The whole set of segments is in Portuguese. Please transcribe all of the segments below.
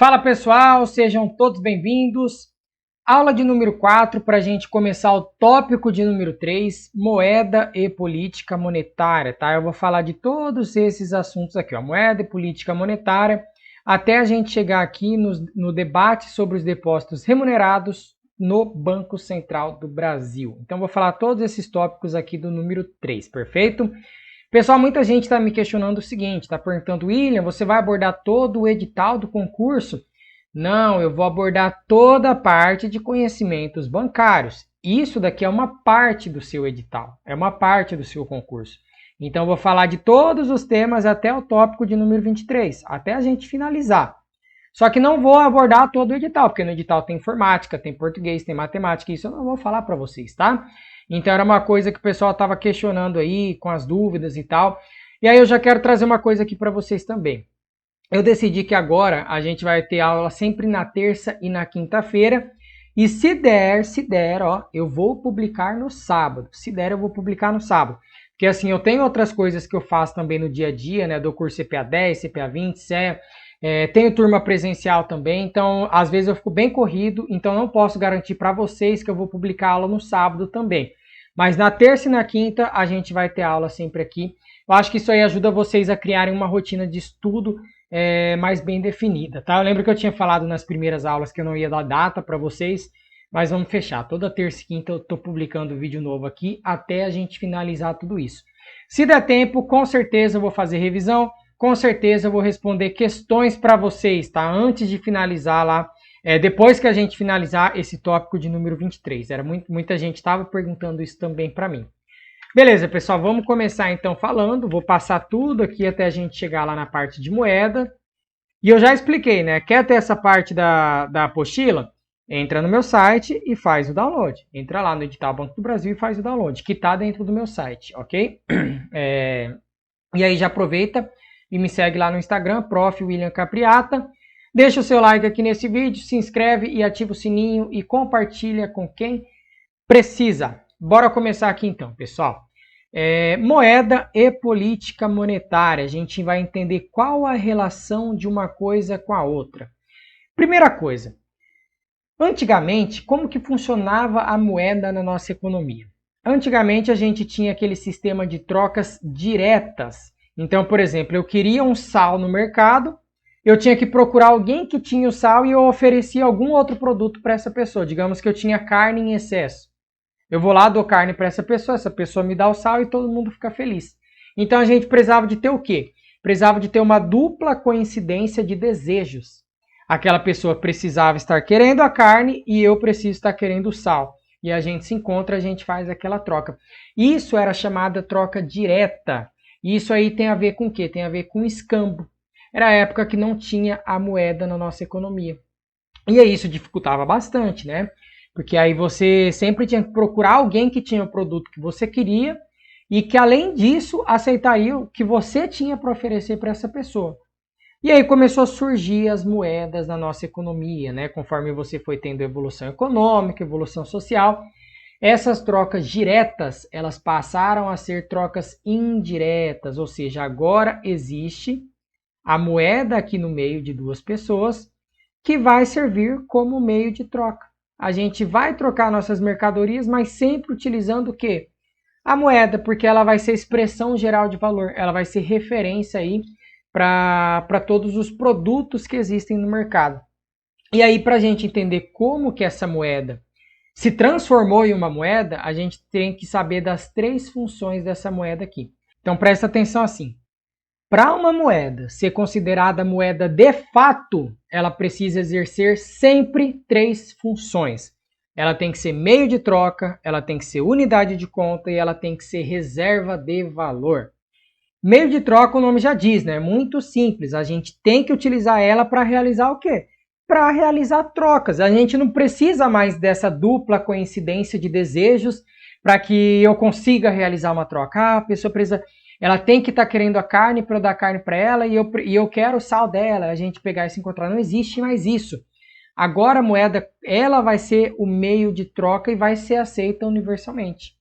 Fala pessoal, sejam todos bem-vindos. Aula de número 4 para a gente começar o tópico de número 3, moeda e política monetária, tá? Eu vou falar de todos esses assuntos aqui, ó, moeda e política monetária, até a gente chegar aqui no debate sobre os depósitos remunerados no Banco Central do Brasil. Então, vou falar todos esses tópicos aqui do número 3, perfeito? Pessoal, muita gente está me questionando o seguinte, está perguntando, William, você vai abordar todo o edital do concurso? Não, eu vou abordar toda a parte de conhecimentos bancários. Isso daqui é uma parte do seu edital, é uma parte do seu concurso. Então, eu vou falar de todos os temas até o tópico de número 23, até a gente finalizar. Só que não vou abordar todo o edital, porque no edital tem informática, tem português, tem matemática, isso eu não vou falar para vocês, tá? Então era uma coisa que o pessoal estava questionando aí, com as dúvidas e tal. E aí eu já quero trazer uma coisa aqui para vocês também. Eu decidi que agora a gente vai ter aula sempre na terça e na quinta-feira. E se der, ó, eu vou publicar no sábado. Se der, eu vou publicar no sábado. Porque assim, eu tenho outras coisas que eu faço também no dia a dia, né? Do curso CPA 10, CPA 20, CE. Tenho turma presencial também, então às vezes eu fico bem corrido, então não posso garantir para vocês que eu vou publicar aula no sábado também. Mas na terça e na quinta a gente vai ter aula sempre aqui. Eu acho que isso aí ajuda vocês a criarem uma rotina de estudo mais bem definida, tá? Eu lembro que eu tinha falado nas primeiras aulas que eu não ia dar data para vocês, mas vamos fechar. Toda terça e quinta eu estou publicando vídeo novo aqui até a gente finalizar tudo isso. Se der tempo, com certeza eu vou fazer revisão. Com certeza eu vou responder questões para vocês, tá? Antes de finalizar lá, depois que a gente finalizar esse tópico de número 23. Muita gente estava perguntando isso também para mim. Beleza, pessoal, vamos começar então falando. Vou passar tudo aqui até a gente chegar lá na parte de moeda. E eu já expliquei, né? Quer ter essa parte da apostila? Entra no meu site e faz o download. Entra lá no edital Banco do Brasil e faz o download, que está dentro do meu site, ok? E aí já aproveita e me segue lá no Instagram, Prof. William Capriata. Deixa o seu like aqui nesse vídeo, se inscreve e ativa o sininho e compartilha com quem precisa. Bora começar aqui então, pessoal. Moeda e política monetária. A gente vai entender qual a relação de uma coisa com a outra. Primeira coisa. Antigamente, como que funcionava a moeda na nossa economia? Antigamente a gente tinha aquele sistema de trocas diretas. Então, por exemplo, eu queria um sal no mercado, eu tinha que procurar alguém que tinha o sal e eu oferecia algum outro produto para essa pessoa. Digamos que eu tinha carne em excesso. Eu vou lá, dou carne para essa pessoa me dá o sal e todo mundo fica feliz. Então a gente precisava de ter o quê? Precisava de ter uma dupla coincidência de desejos. Aquela pessoa precisava estar querendo a carne e eu preciso estar querendo o sal. E a gente se encontra, a gente faz aquela troca. Isso era chamada troca direta. E isso aí tem a ver com o quê? Tem a ver com escambo. Era a época que não tinha a moeda na nossa economia. E aí isso dificultava bastante, né? Porque aí você sempre tinha que procurar alguém que tinha o produto que você queria e que, além disso, aceitaria o que você tinha para oferecer para essa pessoa. E aí começou a surgir as moedas na nossa economia, né? Conforme você foi tendo evolução econômica, evolução social. Essas trocas diretas, elas passaram a ser trocas indiretas, ou seja, agora existe a moeda aqui no meio de duas pessoas que vai servir como meio de troca. A gente vai trocar nossas mercadorias, mas sempre utilizando o quê? A moeda, porque ela vai ser expressão geral de valor, ela vai ser referência aí para todos os produtos que existem no mercado. E aí, para a gente entender como que essa moeda se transformou em uma moeda, a gente tem que saber das três funções dessa moeda aqui. Então presta atenção assim. Para uma moeda ser considerada moeda de fato, ela precisa exercer sempre três funções. Ela tem que ser meio de troca, ela tem que ser unidade de conta e ela tem que ser reserva de valor. Meio de troca, o nome já diz, né? É muito simples. A gente tem que utilizar ela para realizar o quê? Para realizar trocas. A gente não precisa mais dessa dupla coincidência de desejos para que eu consiga realizar uma troca. A pessoa precisa, ela tem que estar querendo a carne para eu dar carne para ela e eu quero o sal dela, a gente pegar e se encontrar. Não existe mais isso. Agora a moeda, ela vai ser o meio de troca e vai ser aceita universalmente.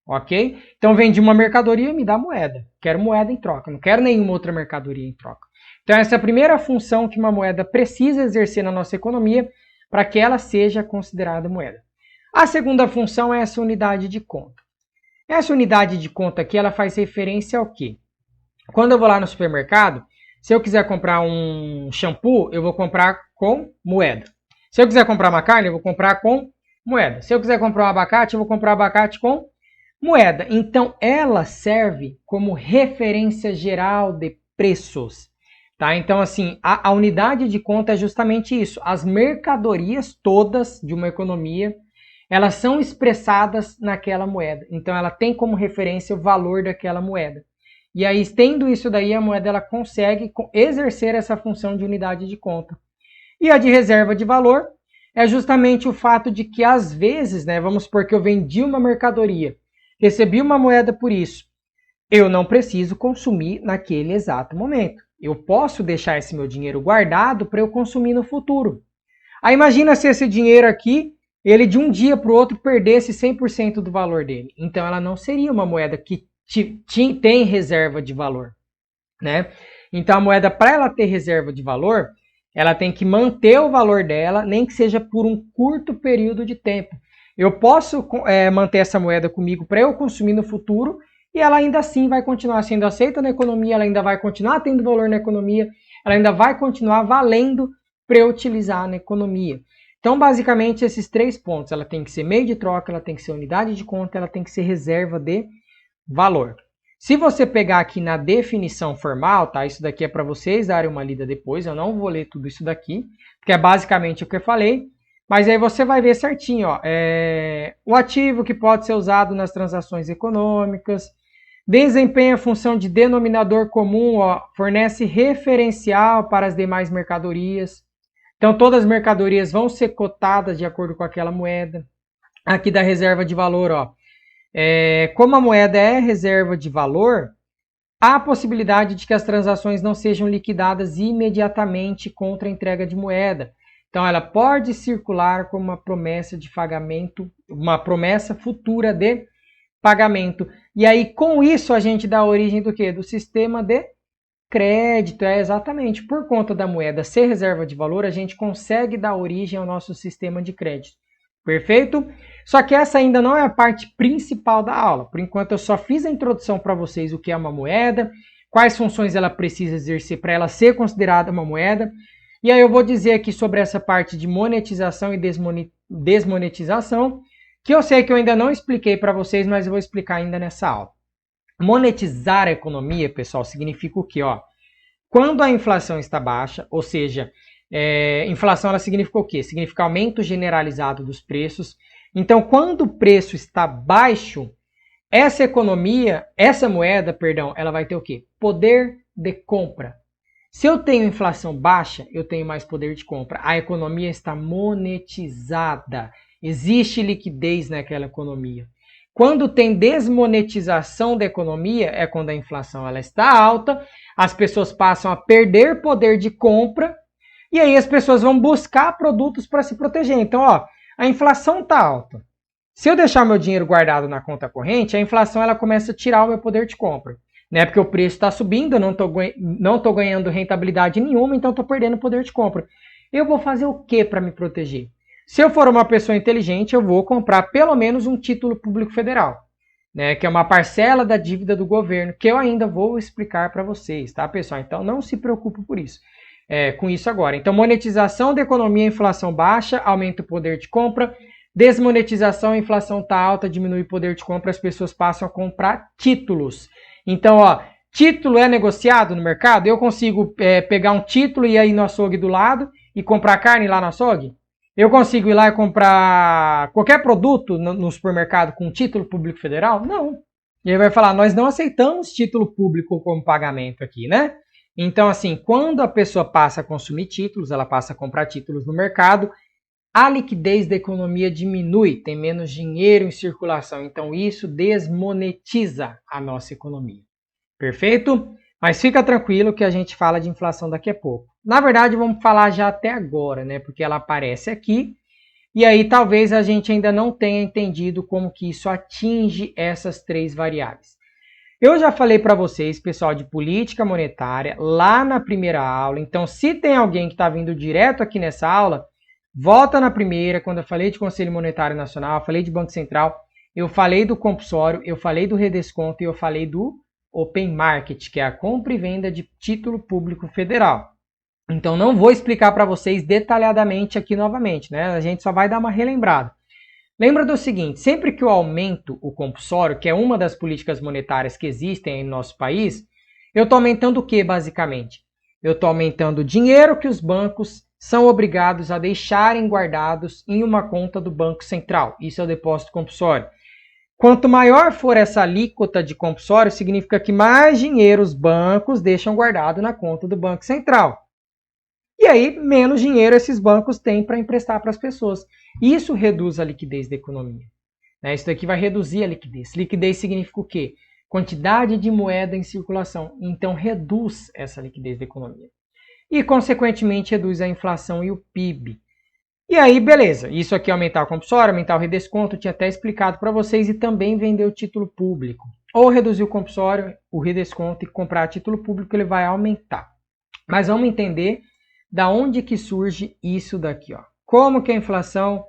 Ok? Então vendi uma mercadoria e me dá moeda. Quero moeda em troca, não quero nenhuma outra mercadoria em troca. Então essa é a primeira função que uma moeda precisa exercer na nossa economia para que ela seja considerada moeda. A segunda função é essa unidade de conta. Essa unidade de conta aqui, ela faz referência ao quê? Quando eu vou lá no supermercado, se eu quiser comprar um shampoo, eu vou comprar com moeda. Se eu quiser comprar uma carne, eu vou comprar com moeda. Se eu quiser comprar um abacate, eu vou comprar abacate com moeda. Então, ela serve como referência geral de preços. Tá? Então, assim, a unidade de conta é justamente isso. As mercadorias todas de uma economia, elas são expressadas naquela moeda. Então, ela tem como referência o valor daquela moeda. E aí, tendo isso daí, a moeda ela consegue exercer essa função de unidade de conta. E a de reserva de valor é justamente o fato de que, às vezes, né, vamos supor que eu vendi uma mercadoria, recebi uma moeda por isso, eu não preciso consumir naquele exato momento. Eu posso deixar esse meu dinheiro guardado para eu consumir no futuro. Aí imagina se esse dinheiro aqui, ele de um dia para o outro perdesse 100% do valor dele. Então ela não seria uma moeda que tem reserva de valor, né? Então a moeda, para ela ter reserva de valor, ela tem que manter o valor dela, nem que seja por um curto período de tempo. Eu posso manter essa moeda comigo para eu consumir no futuro e ela ainda assim vai continuar sendo aceita na economia, ela ainda vai continuar tendo valor na economia, ela ainda vai continuar valendo para eu utilizar na economia. Então, basicamente, esses 3 pontos. Ela tem que ser meio de troca, ela tem que ser unidade de conta, ela tem que ser reserva de valor. Se você pegar aqui na definição formal, tá? Isso daqui é para vocês darem uma lida depois, eu não vou ler tudo isso daqui, porque é basicamente o que eu falei, mas aí você vai ver certinho, ó, o ativo que pode ser usado nas transações econômicas, desempenha a função de denominador comum, ó, fornece referencial para as demais mercadorias. Então todas as mercadorias vão ser cotadas de acordo com aquela moeda. Aqui da reserva de valor, ó. Como a moeda é reserva de valor, há a possibilidade de que as transações não sejam liquidadas imediatamente contra a entrega de moeda. Então, ela pode circular como uma promessa de pagamento, uma promessa futura de pagamento. E aí, com isso, a gente dá origem do quê? Do sistema de crédito. Exatamente. Por conta da moeda ser reserva de valor, a gente consegue dar origem ao nosso sistema de crédito. Perfeito? Só que essa ainda não é a parte principal da aula. Por enquanto, eu só fiz a introdução para vocês o que é uma moeda, quais funções ela precisa exercer para ela ser considerada uma moeda. E aí eu vou dizer aqui sobre essa parte de monetização e desmonetização, que eu sei que eu ainda não expliquei para vocês, mas eu vou explicar ainda nessa aula. Monetizar a economia, pessoal, significa o quê? Ó, quando a inflação está baixa, ou seja, inflação ela significa o quê? Significa aumento generalizado dos preços. Então, quando o preço está baixo, essa moeda, perdão, ela vai ter o quê? Poder de compra. Se eu tenho inflação baixa, eu tenho mais poder de compra. A economia está monetizada. Existe liquidez naquela economia. Quando tem desmonetização da economia, é quando a inflação ela está alta, as pessoas passam a perder poder de compra, e aí as pessoas vão buscar produtos para se proteger. Então, ó, a inflação está alta. Se eu deixar meu dinheiro guardado na conta corrente, a inflação ela começa a tirar o meu poder de compra. Né? Porque o preço está subindo, eu não estou ganhando rentabilidade nenhuma, então estou perdendo poder de compra. Eu vou fazer o que para me proteger? Se eu for uma pessoa inteligente, eu vou comprar pelo menos um título público federal, né? Que é uma parcela da dívida do governo, que eu ainda vou explicar para vocês, tá, pessoal? Então não se preocupe por isso. Com isso agora. Então, monetização da economia, inflação baixa, aumenta o poder de compra. Desmonetização, inflação está alta, diminui o poder de compra, as pessoas passam a comprar títulos. Então, ó, título é negociado no mercado? Eu consigo pegar um título e ir no açougue do lado e comprar carne lá no açougue? Eu consigo ir lá e comprar qualquer produto no supermercado com título público federal? Não. E aí vai falar, nós não aceitamos título público como pagamento aqui, né? Então, assim, quando a pessoa passa a consumir títulos, ela passa a comprar títulos no mercado, a liquidez da economia diminui, tem menos dinheiro em circulação. Então, isso desmonetiza a nossa economia. Perfeito? Mas fica tranquilo que a gente fala de inflação daqui a pouco. Na verdade, vamos falar já até agora, né? Porque ela aparece aqui. E aí, talvez a gente ainda não tenha entendido como que isso atinge essas 3 variáveis. Eu já falei para vocês, pessoal, de política monetária lá na primeira aula. Então, se tem alguém que está vindo direto aqui nessa aula, volta na primeira, quando eu falei de Conselho Monetário Nacional, eu falei de Banco Central, eu falei do compulsório, eu falei do redesconto e eu falei do Open Market, que é a compra e venda de título público federal. Então, não vou explicar para vocês detalhadamente aqui novamente, né? A gente só vai dar uma relembrada. Lembra do seguinte, sempre que eu aumento o compulsório, que é uma das políticas monetárias que existem em nosso país, eu estou aumentando o que, basicamente? Eu estou aumentando o dinheiro que os bancos são obrigados a deixarem guardados em uma conta do Banco Central. Isso é o depósito compulsório. Quanto maior for essa alíquota de compulsório, significa que mais dinheiro os bancos deixam guardado na conta do Banco Central. E aí, menos dinheiro esses bancos têm para emprestar para as pessoas. Isso reduz a liquidez da economia. Isso daqui vai reduzir a liquidez. Liquidez significa o quê? Quantidade de moeda em circulação. Então, reduz essa liquidez da economia. E, consequentemente, reduz a inflação e o PIB. E aí, beleza. Isso aqui é aumentar o compulsório, aumentar o redesconto. Eu tinha até explicado para vocês. E também vender o título público. Ou reduzir o compulsório, o redesconto e comprar título público, ele vai aumentar. Mas vamos entender da onde que surge isso daqui, ó. Como que a inflação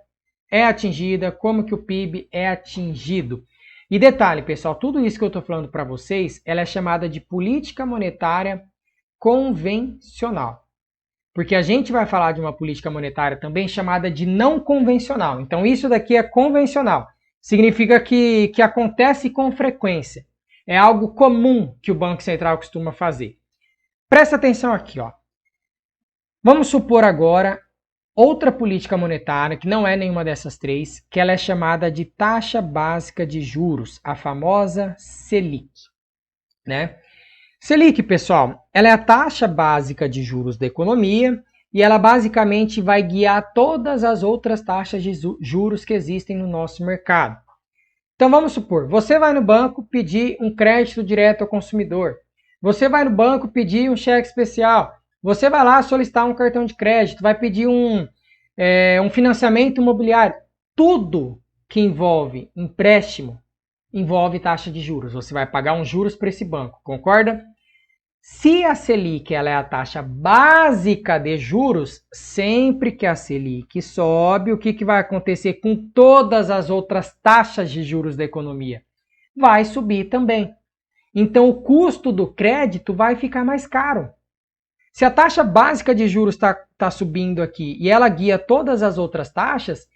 é atingida, como que o PIB é atingido. E detalhe, pessoal, tudo isso que eu estou falando para vocês, ela é chamada de política monetária convencional. Porque a gente vai falar de uma política monetária também chamada de não convencional. Então isso daqui é convencional. Significa que acontece com frequência. É algo comum que o Banco Central costuma fazer. Presta atenção aqui, ó. Vamos supor agora outra política monetária, que não é nenhuma dessas três, que ela é chamada de taxa básica de juros, a famosa Selic. Selic, pessoal, ela é a taxa básica de juros da economia e ela basicamente vai guiar todas as outras taxas de juros que existem no nosso mercado. Então vamos supor, você vai no banco pedir um crédito direto ao consumidor. Você vai no banco pedir um cheque especial. Você vai lá solicitar um cartão de crédito, vai pedir um financiamento imobiliário. Tudo que envolve empréstimo envolve taxa de juros. Você vai pagar uns juros para esse banco, concorda? Se a Selic ela é a taxa básica de juros, sempre que a Selic sobe, o que vai acontecer com todas as outras taxas de juros da economia? Vai subir também. Então o custo do crédito vai ficar mais caro. Se a taxa básica de juros está subindo aqui e ela guia todas as outras taxas,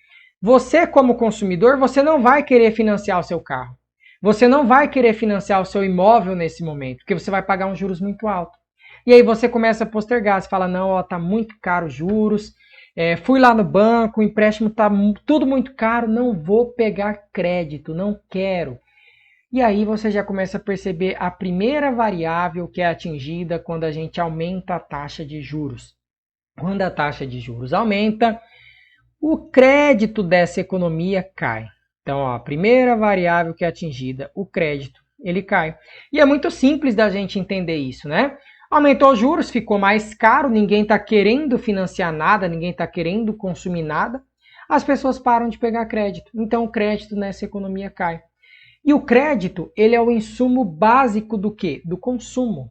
você como consumidor, você não vai querer financiar o seu carro. Você não vai querer financiar o seu imóvel nesse momento, porque você vai pagar um juros muito alto. E aí você começa a postergar, você fala, não, está muito caro os juros, fui lá no banco, o empréstimo está tudo muito caro, não vou pegar crédito, não quero. E aí você já começa a perceber a primeira variável que é atingida quando a gente aumenta a taxa de juros. Quando a taxa de juros aumenta, o crédito dessa economia cai. Então, ó, a primeira variável que é atingida, o crédito, ele cai. E é muito simples da gente entender isso, né? Aumentou os juros, ficou mais caro, ninguém está querendo financiar nada, ninguém está querendo consumir nada, as pessoas param de pegar crédito. Então, o crédito nessa economia cai. E o crédito, ele é o insumo básico do quê? Do consumo.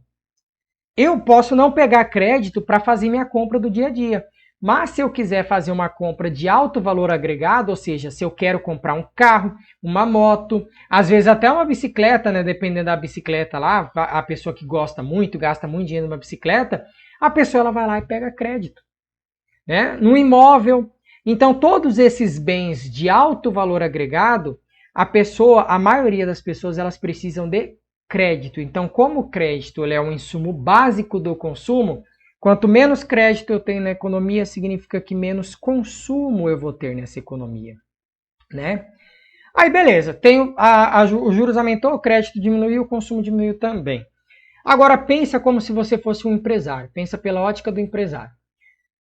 Eu posso não pegar crédito para fazer minha compra do dia a dia. Mas se eu quiser fazer uma compra de alto valor agregado, ou seja, se eu quero comprar um carro, uma moto, às vezes até uma bicicleta, né? Dependendo da bicicleta lá, a pessoa que gosta muito, gasta muito dinheiro numa bicicleta, a pessoa ela vai lá e pega crédito. No imóvel. Então, todos esses bens de alto valor agregado, a maioria das pessoas, elas precisam de crédito. Então, como o crédito ele é um insumo básico do consumo, quanto menos crédito eu tenho na economia, significa que menos consumo eu vou ter nessa economia. Aí, beleza, os juros aumentou, o crédito diminuiu, o consumo diminuiu também. Agora, pensa como se você fosse um empresário. Pensa pela ótica do empresário.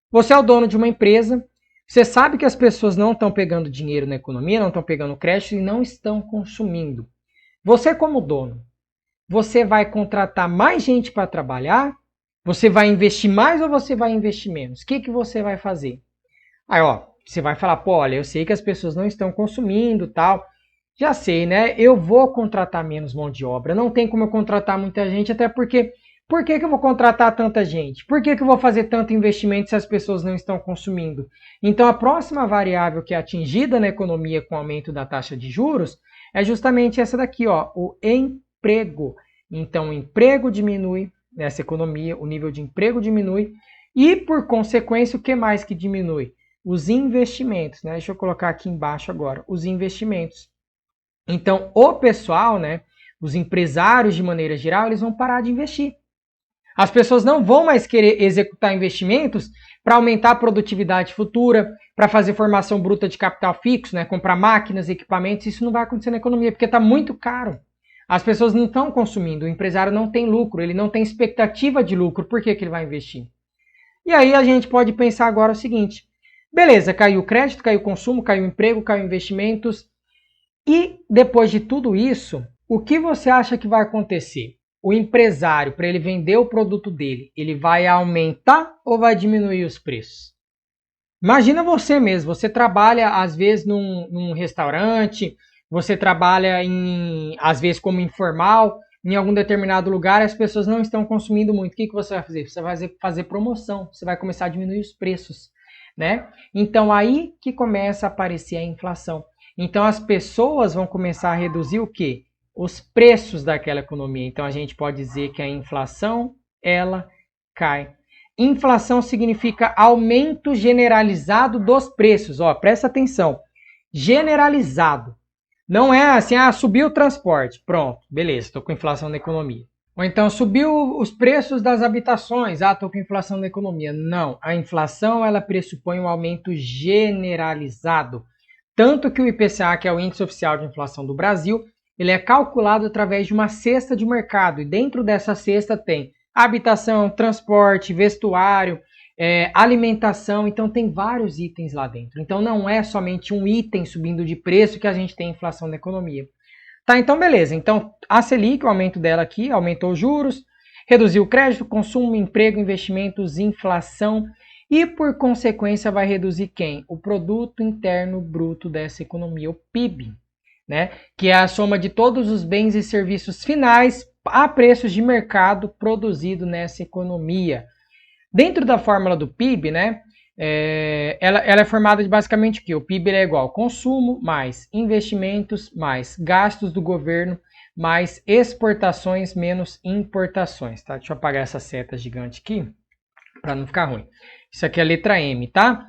Você é o dono de uma empresa. Você sabe que as pessoas não estão pegando dinheiro na economia, não estão pegando crédito e não estão consumindo. Você como dono, você vai contratar mais gente para trabalhar? Você vai investir mais ou você vai investir menos? O que você vai fazer? Aí, ó, você vai falar, pô, olha, eu sei que as pessoas não estão consumindo, tal. Já sei, né? Eu vou contratar menos mão de obra. Não tem como eu contratar muita gente, até porque por que eu vou contratar tanta gente? Por que eu vou fazer tanto investimento se as pessoas não estão consumindo? Então, a próxima variável que é atingida na economia com o aumento da taxa de juros é justamente essa daqui, ó, o emprego. Então, o emprego diminui nessa economia, o nível de emprego diminui e, por consequência, o que mais que diminui? Os investimentos, né? Deixa eu colocar aqui embaixo agora, os investimentos. Então, o pessoal, né, os empresários de maneira geral, eles vão parar de investir. As pessoas não vão mais querer executar investimentos para aumentar a produtividade futura, para fazer formação bruta de capital fixo, né, comprar máquinas, equipamentos. Isso não vai acontecer na economia, porque está muito caro. As pessoas não estão consumindo, o empresário não tem lucro, ele não tem expectativa de lucro, por que ele vai investir? E aí a gente pode pensar agora o seguinte, beleza, caiu o crédito, caiu o consumo, caiu o emprego, caiu investimentos, e depois de tudo isso, o que você acha que vai acontecer? O empresário, para ele vender o produto dele, ele vai aumentar ou vai diminuir os preços? Imagina você mesmo, você trabalha às vezes num restaurante, você trabalha às vezes como informal, em algum determinado lugar as pessoas não estão consumindo muito. O que você vai fazer? Você vai fazer promoção, você vai começar a diminuir os preços, né? Então aí que começa a aparecer a inflação. Então as pessoas vão começar a reduzir o quê? Os preços daquela economia. Então a gente pode dizer que a inflação, ela cai. Inflação significa aumento generalizado dos preços. Ó, presta atenção. Generalizado. Não é assim, subiu o transporte. Pronto, beleza, estou com inflação na economia. Ou então subiu os preços das habitações. Estou com inflação na economia. Não, a inflação ela pressupõe um aumento generalizado. Tanto que o IPCA, que é o Índice Oficial de Inflação do Brasil, ele é calculado através de uma cesta de mercado. E dentro dessa cesta tem habitação, transporte, vestuário, alimentação. Então tem vários itens lá dentro. Então não é somente um item subindo de preço que a gente tem inflação na economia. Tá, então beleza. Então a Selic, o aumento dela aqui, aumentou os juros, reduziu o crédito, consumo, emprego, investimentos, inflação. E, por consequência, vai reduzir quem? O Produto Interno Bruto dessa economia, o PIB, né? Que é a soma de todos os bens e serviços finais a preços de mercado produzido nessa economia. Dentro da fórmula do PIB, né? Ela é formada de basicamente o quê? O PIB é igual a consumo, mais investimentos, mais gastos do governo, mais exportações, menos importações, tá? Deixa eu apagar essa seta gigante aqui, para não ficar ruim. Isso aqui é a letra M, tá?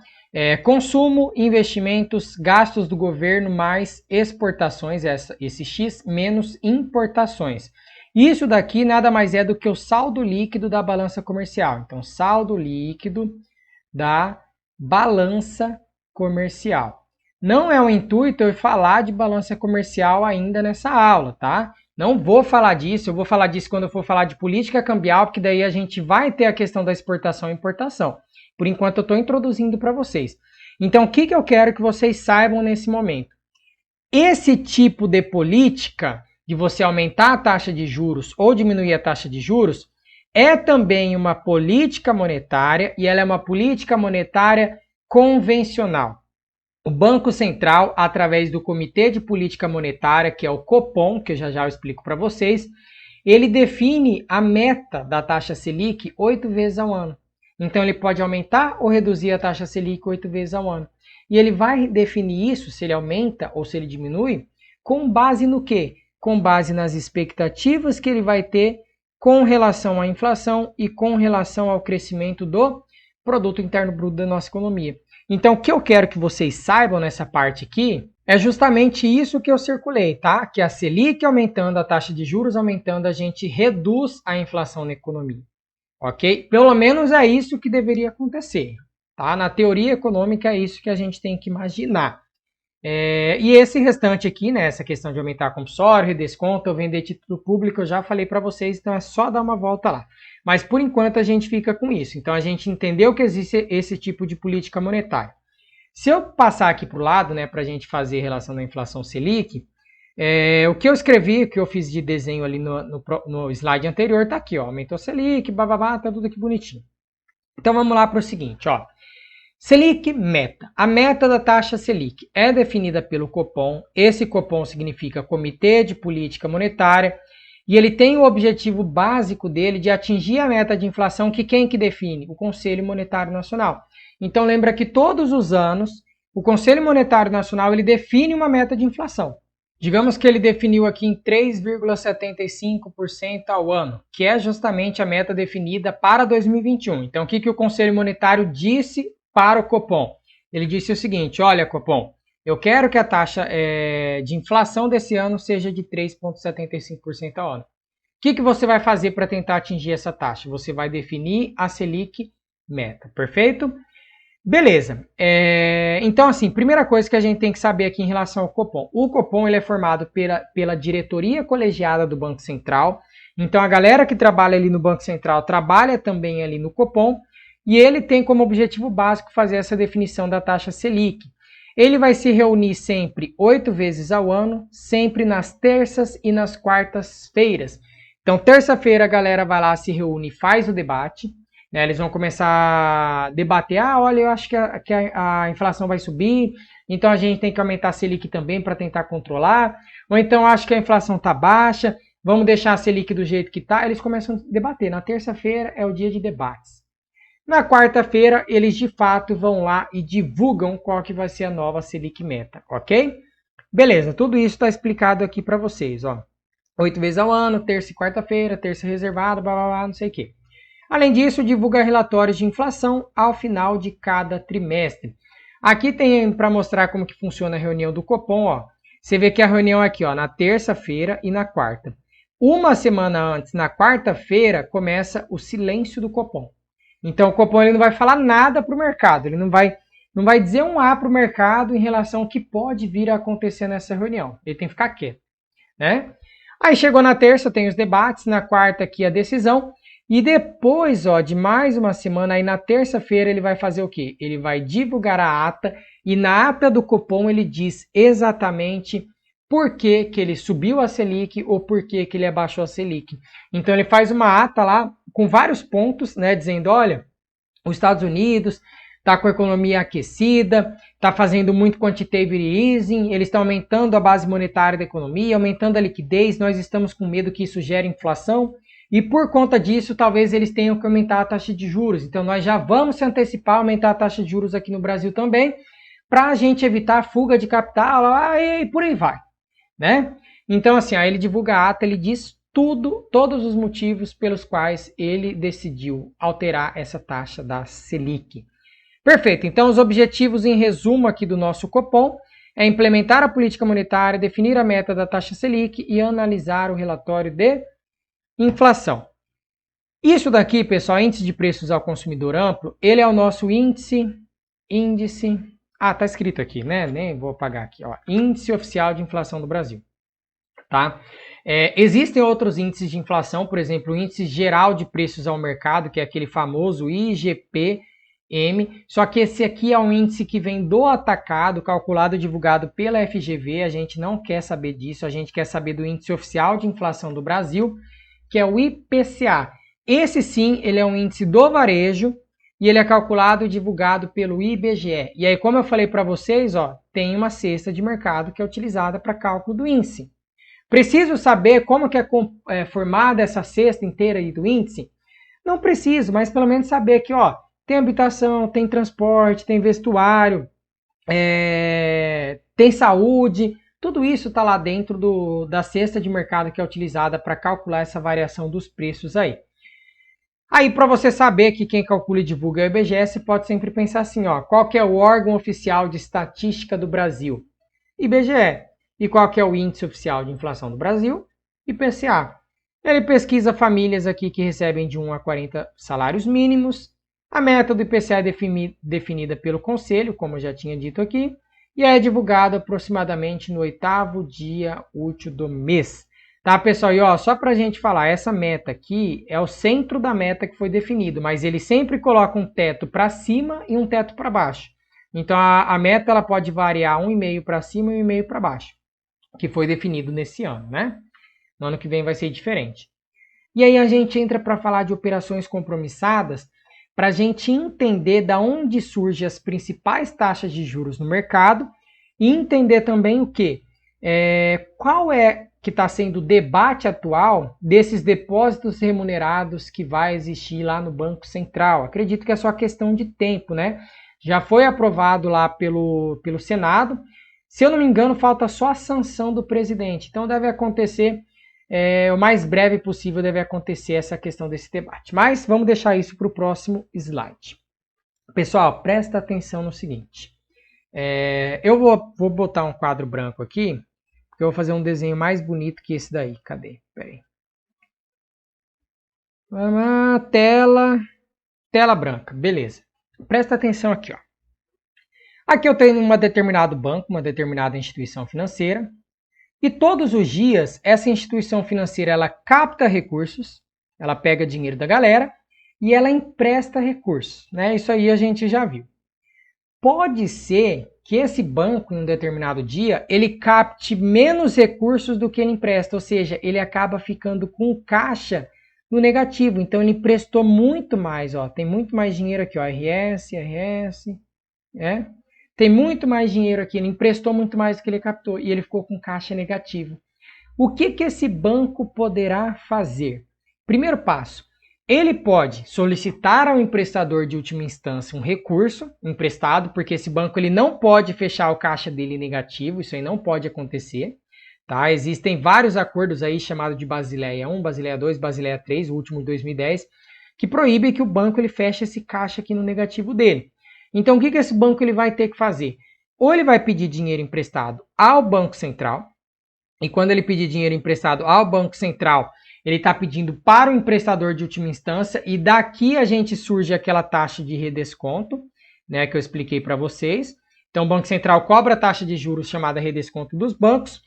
Consumo, investimentos, gastos do governo, mais exportações, esse X, menos importações. Isso daqui nada mais é do que o saldo líquido da balança comercial. Então, saldo líquido da balança comercial. Não é o intuito eu falar de balança comercial ainda nessa aula, tá? Não vou falar disso, eu vou falar disso quando eu for falar de política cambial, porque daí a gente vai ter a questão da exportação e importação. Por enquanto eu estou introduzindo para vocês. Então o que eu quero que vocês saibam nesse momento? Esse tipo de política, de você aumentar a taxa de juros ou diminuir a taxa de juros, é também uma política monetária e ela é uma política monetária convencional. O Banco Central, através do Comitê de Política Monetária, que é o Copom, que eu já explico para vocês, ele define a meta da taxa Selic 8 vezes ao ano. Então ele pode aumentar ou reduzir a taxa Selic 8 vezes ao ano. E ele vai definir isso, se ele aumenta ou se ele diminui, com base no quê? Com base nas expectativas que ele vai ter com relação à inflação e com relação ao crescimento do Produto Interno Bruto da nossa economia. Então, o que eu quero que vocês saibam nessa parte aqui é justamente isso que eu circulei, tá? Que a Selic aumentando, a taxa de juros aumentando, a gente reduz a inflação na economia, ok? Pelo menos é isso que deveria acontecer, tá? Na teoria econômica é isso que a gente tem que imaginar. E esse restante aqui, né, essa questão de aumentar compulsório, redesconto ou vender título público, eu já falei para vocês, então é só dar uma volta lá. Mas por enquanto a gente fica com isso. Então a gente entendeu que existe esse tipo de política monetária. Se eu passar aqui para o lado, né, para a gente fazer relação da inflação Selic, o que eu escrevi, o que eu fiz de desenho ali no slide anterior, tá aqui, ó, aumentou Selic, bababá, tá tudo aqui bonitinho. Então vamos lá para o seguinte, ó. Selic meta. A meta da taxa Selic é definida pelo Copom. Esse Copom significa Comitê de Política Monetária e ele tem o objetivo básico dele de atingir a meta de inflação que quem que define? O Conselho Monetário Nacional. Então lembra que todos os anos o Conselho Monetário Nacional ele define uma meta de inflação. Digamos que ele definiu aqui em 3,75% ao ano, que é justamente a meta definida para 2021. Então o que o Conselho Monetário disse para o Copom? Ele disse o seguinte: olha, Copom, eu quero que a taxa de inflação desse ano seja de 3,75% ao ano. O que você vai fazer para tentar atingir essa taxa? Você vai definir a Selic meta, perfeito? Beleza. Então, assim, primeira coisa que a gente tem que saber aqui em relação ao Copom. O Copom ele é formado pela diretoria colegiada do Banco Central. Então, a galera que trabalha ali no Banco Central trabalha também ali no Copom. E ele tem como objetivo básico fazer essa definição da taxa Selic. Ele vai se reunir sempre 8 vezes ao ano, sempre nas terças e nas quartas-feiras. Então, terça-feira a galera vai lá, se reúne e faz o debate. Né? Eles vão começar a debater, olha, eu acho que a inflação vai subir, então a gente tem que aumentar a Selic também para tentar controlar. Ou então, acho que a inflação está baixa, vamos deixar a Selic do jeito que está. Eles começam a debater. Na terça-feira é o dia de debates. Na quarta-feira, eles de fato vão lá e divulgam qual que vai ser a nova Selic meta, ok? Beleza, tudo isso está explicado aqui para vocês, ó. 8 vezes ao ano, terça e quarta-feira, terça reservada, blá, blá, blá, não sei o quê. Além disso, divulga relatórios de inflação ao final de cada trimestre. Aqui tem para mostrar como que funciona a reunião do Copom, ó. Você vê que a reunião é aqui, ó, na terça-feira e na quarta. Uma semana antes, na quarta-feira, começa o silêncio do Copom. Então, o Copom ele não vai falar nada para o mercado, ele não vai dizer um A para o mercado em relação ao que pode vir a acontecer nessa reunião. Ele tem que ficar quieto, né? Aí chegou na terça, tem os debates, na quarta aqui a decisão, e depois, ó, de mais uma semana, aí na terça-feira ele vai fazer o quê? Ele vai divulgar a ata, e na ata do Copom ele diz exatamente por que ele subiu a Selic ou por que ele abaixou a Selic. Então ele faz uma ata lá com vários pontos, né, dizendo, olha, os Estados Unidos está com a economia aquecida, está fazendo muito quantitative easing, eles estão aumentando a base monetária da economia, aumentando a liquidez, nós estamos com medo que isso gere inflação, e por conta disso, talvez eles tenham que aumentar a taxa de juros. Então nós já vamos se antecipar a aumentar a taxa de juros aqui no Brasil também, para a gente evitar a fuga de capital, e por aí vai. Né? Então, assim, aí ele divulga a ata, ele diz todos os motivos pelos quais ele decidiu alterar essa taxa da Selic. Perfeito, então os objetivos em resumo aqui do nosso Copom é implementar a política monetária, definir a meta da taxa Selic e analisar o relatório de inflação. Isso daqui, pessoal, índice de preços ao consumidor amplo, ele é o nosso índice, tá escrito aqui, né? Nem vou apagar aqui, ó. Índice oficial de inflação do Brasil, tá? Existem outros índices de inflação, por exemplo, o índice geral de preços ao mercado, que é aquele famoso IGP-M, só que esse aqui é um índice que vem do atacado, calculado e divulgado pela FGV, a gente não quer saber disso, a gente quer saber do índice oficial de inflação do Brasil, que é o IPCA. Esse sim, ele é um índice do varejo, e ele é calculado e divulgado pelo IBGE. E aí, como eu falei para vocês, ó, tem uma cesta de mercado que é utilizada para cálculo do índice. Preciso saber como que é formada essa cesta inteira aí do índice? Não preciso, mas pelo menos saber que ó, tem habitação, tem transporte, tem vestuário, tem saúde, tudo isso está lá dentro da cesta de mercado que é utilizada para calcular essa variação dos preços aí. Aí, para você saber que quem calcula e divulga é o IBGE, você pode sempre pensar assim, ó, qual que é o órgão oficial de estatística do Brasil? IBGE. E qual que é o índice oficial de inflação do Brasil? IPCA. Ele pesquisa famílias aqui que recebem de 1 a 40 salários mínimos. A meta do IPCA é definida pelo Conselho, como eu já tinha dito aqui, e é divulgada aproximadamente no 8º dia útil do mês. Tá, pessoal? E ó, só pra gente falar, essa meta aqui é o centro da meta que foi definido, mas ele sempre coloca um teto para cima e um teto para baixo. Então a meta ela pode variar 1,5 para cima e 1,5 para baixo, que foi definido nesse ano, né? No ano que vem vai ser diferente. E aí a gente entra para falar de operações compromissadas. para a gente entender da onde surgem as principais taxas de juros no mercado e entender também o que? Qual é que está sendo o debate atual desses depósitos remunerados que vai existir lá no Banco Central. Acredito que é só questão de tempo, né? Já foi aprovado lá pelo Senado. Se eu não me engano, falta só a sanção do presidente. Então deve acontecer, o mais breve possível deve acontecer essa questão desse debate. Mas vamos deixar isso para o próximo slide. Pessoal, presta atenção no seguinte. Eu vou botar um quadro branco aqui, porque eu vou fazer um desenho mais bonito que esse daí. Cadê? Pera aí. Vamos lá, tela branca, beleza. Presta atenção aqui, ó. Aqui eu tenho um determinado banco, uma determinada instituição financeira, e todos os dias essa instituição financeira ela capta recursos, ela pega dinheiro da galera e ela empresta recursos, né? Isso aí a gente já viu. Pode ser que esse banco, em um determinado dia, ele capte menos recursos do que ele empresta, ou seja, ele acaba ficando com caixa no negativo. Então ele emprestou muito mais, ó, tem muito mais dinheiro aqui, ó, RS, tem muito mais dinheiro aqui, ele emprestou muito mais do que ele captou e ele ficou com caixa negativo. O que esse banco poderá fazer? Primeiro passo, ele pode solicitar ao emprestador de última instância um recurso emprestado, porque esse banco ele não pode fechar o caixa dele negativo, isso aí não pode acontecer. Tá? Existem vários acordos aí chamados de Basileia 1, Basileia 2, Basileia 3, o último de 2010, que proíbe que o banco ele feche esse caixa aqui no negativo dele. Então, o que esse banco ele vai ter que fazer? Ou ele vai pedir dinheiro emprestado ao Banco Central, e quando ele pedir dinheiro emprestado ao Banco Central, ele está pedindo para o emprestador de última instância, e daqui a gente surge aquela taxa de redesconto, né, que eu expliquei para vocês. Então, o Banco Central cobra a taxa de juros chamada redesconto dos bancos,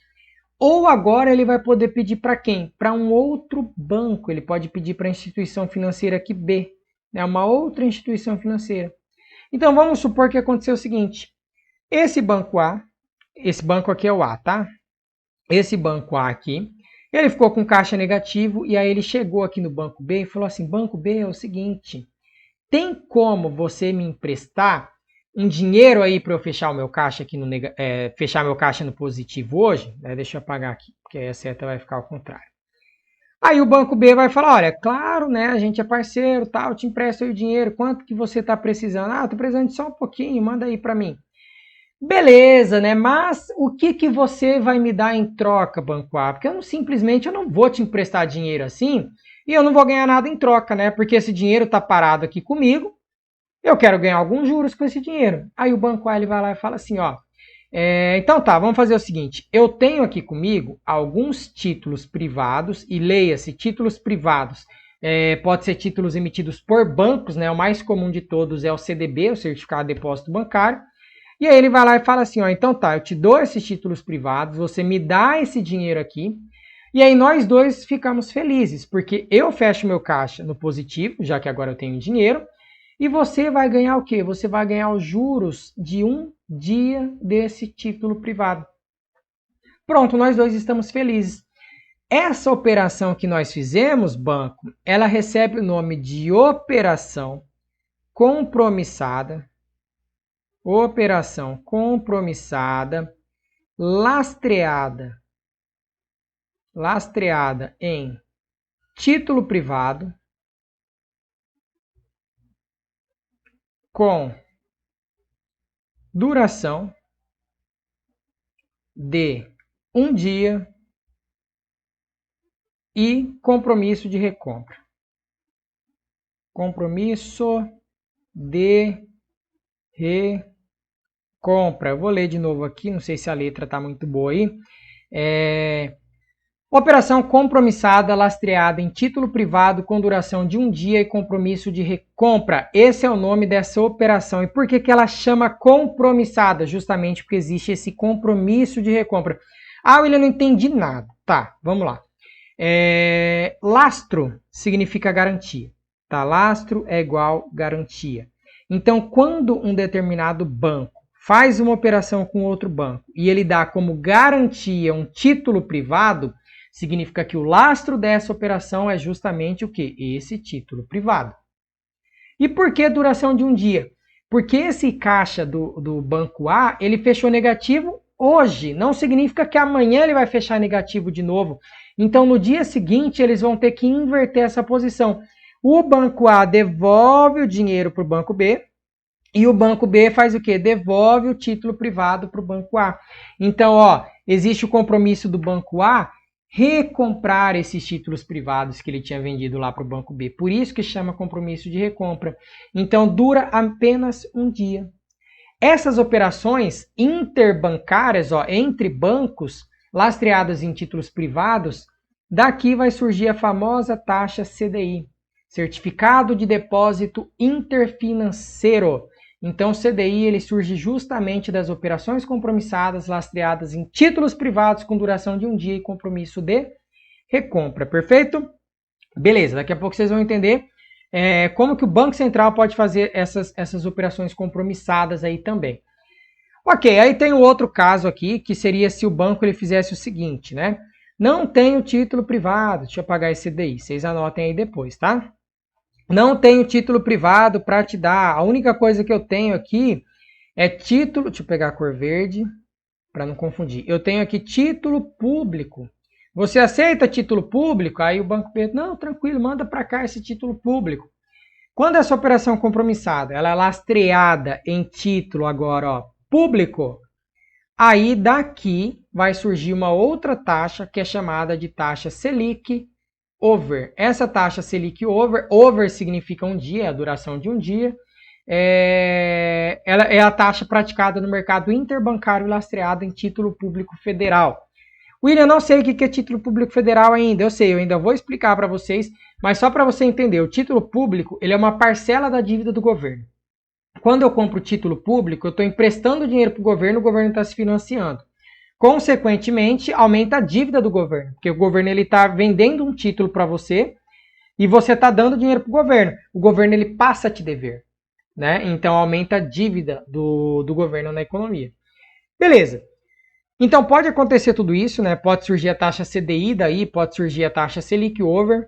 ou agora ele vai poder pedir para quem? Para um outro banco, ele pode pedir para a instituição financeira aqui B, né, uma outra instituição financeira. Então, vamos supor que aconteceu o seguinte, esse banco A, esse banco aqui é o A, tá? Esse banco A aqui, ele ficou com caixa negativo e aí ele chegou aqui no banco B e falou assim, banco B é o seguinte, tem como você me emprestar um dinheiro aí para eu fechar o meu caixa aqui fechar meu caixa no positivo hoje? Deixa eu apagar aqui, porque aí a seta vai ficar ao contrário. Aí o banco B vai falar, olha, claro, né, a gente é parceiro, tal, eu te empresto aí o dinheiro, quanto que você está precisando? Ah, estou precisando de só um pouquinho, manda aí para mim. Beleza, né, mas o que você vai me dar em troca, banco A? Porque eu não vou te emprestar dinheiro assim e eu não vou ganhar nada em troca, né, porque esse dinheiro está parado aqui comigo, eu quero ganhar alguns juros com esse dinheiro. Aí o banco A ele vai lá e fala assim, ó, então tá, vamos fazer o seguinte, eu tenho aqui comigo alguns títulos privados, e leia-se, títulos privados, pode ser títulos emitidos por bancos, né, o mais comum de todos é o CDB, o Certificado de Depósito Bancário, e aí ele vai lá e fala assim, ó, então tá, eu te dou esses títulos privados, você me dá esse dinheiro aqui, e aí nós dois ficamos felizes, porque eu fecho meu caixa no positivo, já que agora eu tenho dinheiro, e você vai ganhar o quê? Você vai ganhar os juros de um dia desse título privado. Pronto, nós dois estamos felizes. Essa operação que nós fizemos, banco, ela recebe o nome de operação compromissada. Operação compromissada, lastreada em título privado, com duração de um dia e compromisso de recompra. Compromisso de recompra. Eu vou ler de novo aqui, não sei se a letra está muito boa aí. Operação compromissada lastreada em título privado com duração de um dia e compromisso de recompra. Esse é o nome dessa operação. E por que ela chama compromissada? Justamente porque existe esse compromisso de recompra. Ah, William, não entendi nada. Tá, vamos lá. Lastro significa garantia. Tá? Lastro é igual garantia. Então, quando um determinado banco faz uma operação com outro banco e ele dá como garantia um título privado, significa que o lastro dessa operação é justamente o quê? Esse título privado. E por que duração de um dia? Porque esse caixa do banco A, ele fechou negativo hoje, não significa que amanhã ele vai fechar negativo de novo. Então, no dia seguinte, eles vão ter que inverter essa posição. O banco A devolve o dinheiro para o banco B, e o banco B faz o quê? Devolve o título privado para o banco A. Então, ó, existe o compromisso do banco A recomprar esses títulos privados que ele tinha vendido lá para o banco B. Por isso que chama compromisso de recompra. Então, dura apenas um dia. Essas operações interbancárias, ó, entre bancos, lastreadas em títulos privados, daqui vai surgir a famosa taxa CDI, Certificado de Depósito Interfinanceiro. Então, o CDI ele surge justamente das operações compromissadas lastreadas em títulos privados com duração de um dia e compromisso de recompra. Perfeito? Beleza, daqui a pouco vocês vão entender como que o Banco Central pode fazer essas operações compromissadas aí também. Ok, aí tem o outro caso aqui, que seria se o banco ele fizesse o seguinte, né? Não tenho título privado, deixa eu apagar esse CDI, vocês anotem aí depois, tá? Não tenho título privado para te dar, a única coisa que eu tenho aqui é título, deixa eu pegar a cor verde, para não confundir. Eu tenho aqui título público. Você aceita título público? Aí o banco pergunta, não, tranquilo, manda para cá esse título público. Quando essa operação compromissada, ela é lastreada em título agora, ó, público, aí daqui vai surgir uma outra taxa que é chamada de taxa Selic over. Essa taxa Selic over significa um dia, a duração de um dia, ela é a taxa praticada no mercado interbancário lastreada em título público federal. William, não sei o que é título público federal ainda, eu sei, eu ainda vou explicar para vocês, mas só para você entender, o título público ele é uma parcela da dívida do governo. Quando eu compro título público, eu estou emprestando dinheiro para o governo está se financiando. Consequentemente, aumenta a dívida do governo, porque o governo está vendendo um título para você e você está dando dinheiro para o governo ele passa a te dever, né? Então aumenta a dívida do governo na economia. Beleza. Então pode acontecer tudo isso, né? Pode surgir a taxa CDI daí, pode surgir a taxa Selic over.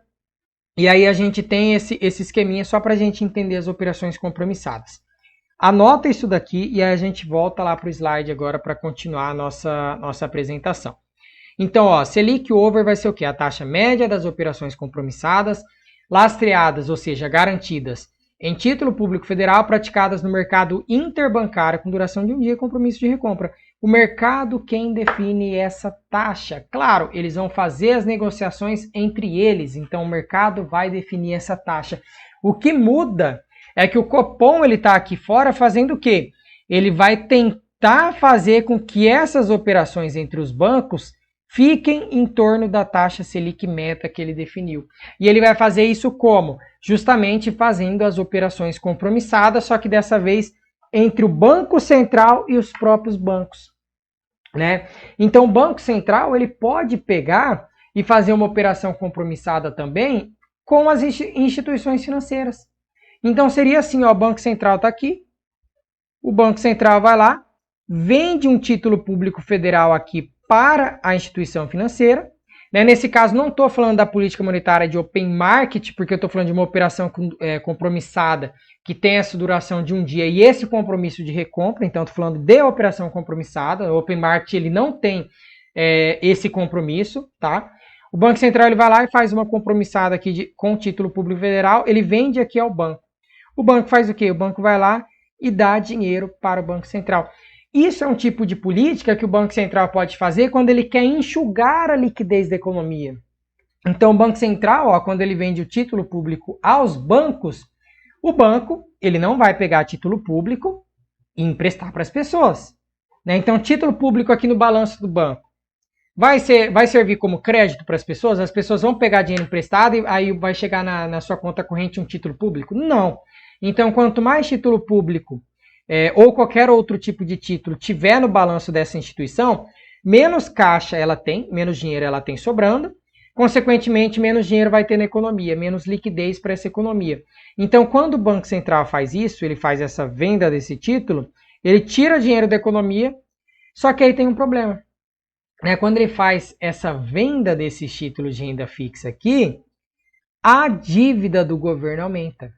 E aí a gente tem esse esqueminha só para a gente entender as operações compromissadas. Anota isso daqui e aí a gente volta lá para o slide agora para continuar a nossa apresentação. Então, ó, Selic over vai ser o quê? A taxa média das operações compromissadas, lastreadas, ou seja, garantidas em título público federal, praticadas no mercado interbancário com duração de um dia e compromisso de recompra. O mercado quem define essa taxa? Claro, eles vão fazer as negociações entre eles, então o mercado vai definir essa taxa. O que muda é que o Copom ele está aqui fora fazendo o quê? Ele vai tentar fazer com que essas operações entre os bancos fiquem em torno da taxa Selic meta que ele definiu. E ele vai fazer isso como? Justamente fazendo as operações compromissadas, só que dessa vez entre o Banco Central e os próprios bancos, né? Então o Banco Central ele pode pegar e fazer uma operação compromissada também com as instituições financeiras. Então seria assim, ó, o Banco Central está aqui, o Banco Central vai lá, vende um título público federal aqui para a instituição financeira. Né? Nesse caso, não estou falando da política monetária de open market, porque eu estou falando de uma operação compromissada que tem essa duração de um dia e esse compromisso de recompra. Então, estou falando de operação compromissada. O open market ele não tem esse compromisso. Tá? O Banco Central ele vai lá e faz uma compromissada aqui com o título público federal. Ele vende aqui ao banco. O banco faz o quê? O banco vai lá e dá dinheiro para o Banco Central. Isso é um tipo de política que o Banco Central pode fazer quando ele quer enxugar a liquidez da economia. Então, o Banco Central, ó, quando ele vende o título público aos bancos, o banco ele não vai pegar título público e emprestar para as pessoas. Né? Então, título público aqui no balanço do banco vai servir como crédito para as pessoas vão pegar dinheiro emprestado e aí vai chegar na sua conta corrente um título público? Não. Então, quanto mais título público ou qualquer outro tipo de título tiver no balanço dessa instituição, menos caixa ela tem, menos dinheiro ela tem sobrando, consequentemente, menos dinheiro vai ter na economia, menos liquidez para essa economia. Então, quando o Banco Central faz isso, ele faz essa venda desse título, ele tira dinheiro da economia, só que aí tem um problema. Né? Quando ele faz essa venda desses títulos de renda fixa aqui, a dívida do governo aumenta.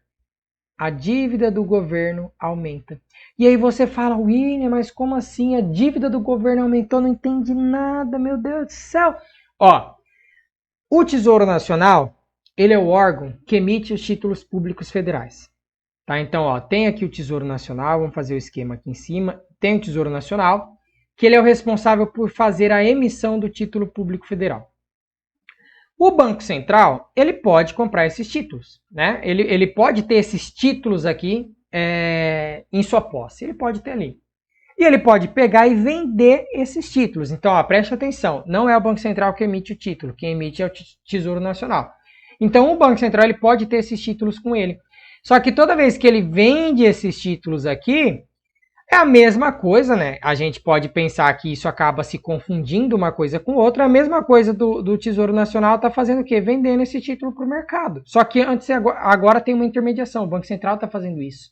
a dívida do governo aumenta. E aí você fala, William, mas como assim a dívida do governo aumentou? Não entendi nada, meu Deus do céu. Ó, o Tesouro Nacional, ele é o órgão que emite os títulos públicos federais. Tá? Então, ó, tem aqui o Tesouro Nacional, vamos fazer o esquema aqui em cima. Tem o Tesouro Nacional, que ele é o responsável por fazer a emissão do título público federal. O Banco Central, ele pode comprar esses títulos, né? Ele pode ter esses títulos aqui em sua posse, ele pode ter ali. E ele pode pegar e vender esses títulos. Então, ó, preste atenção, não é o Banco Central que emite o título, quem emite é o Tesouro Nacional. Então, o Banco Central ele pode ter esses títulos com ele. Só que toda vez que ele vende esses títulos aqui, é a mesma coisa, né? A gente pode pensar que isso acaba se confundindo uma coisa com outra. A mesma coisa do Tesouro Nacional está fazendo o quê? Vendendo esse título para o mercado. Só que agora tem uma intermediação. O Banco Central está fazendo isso.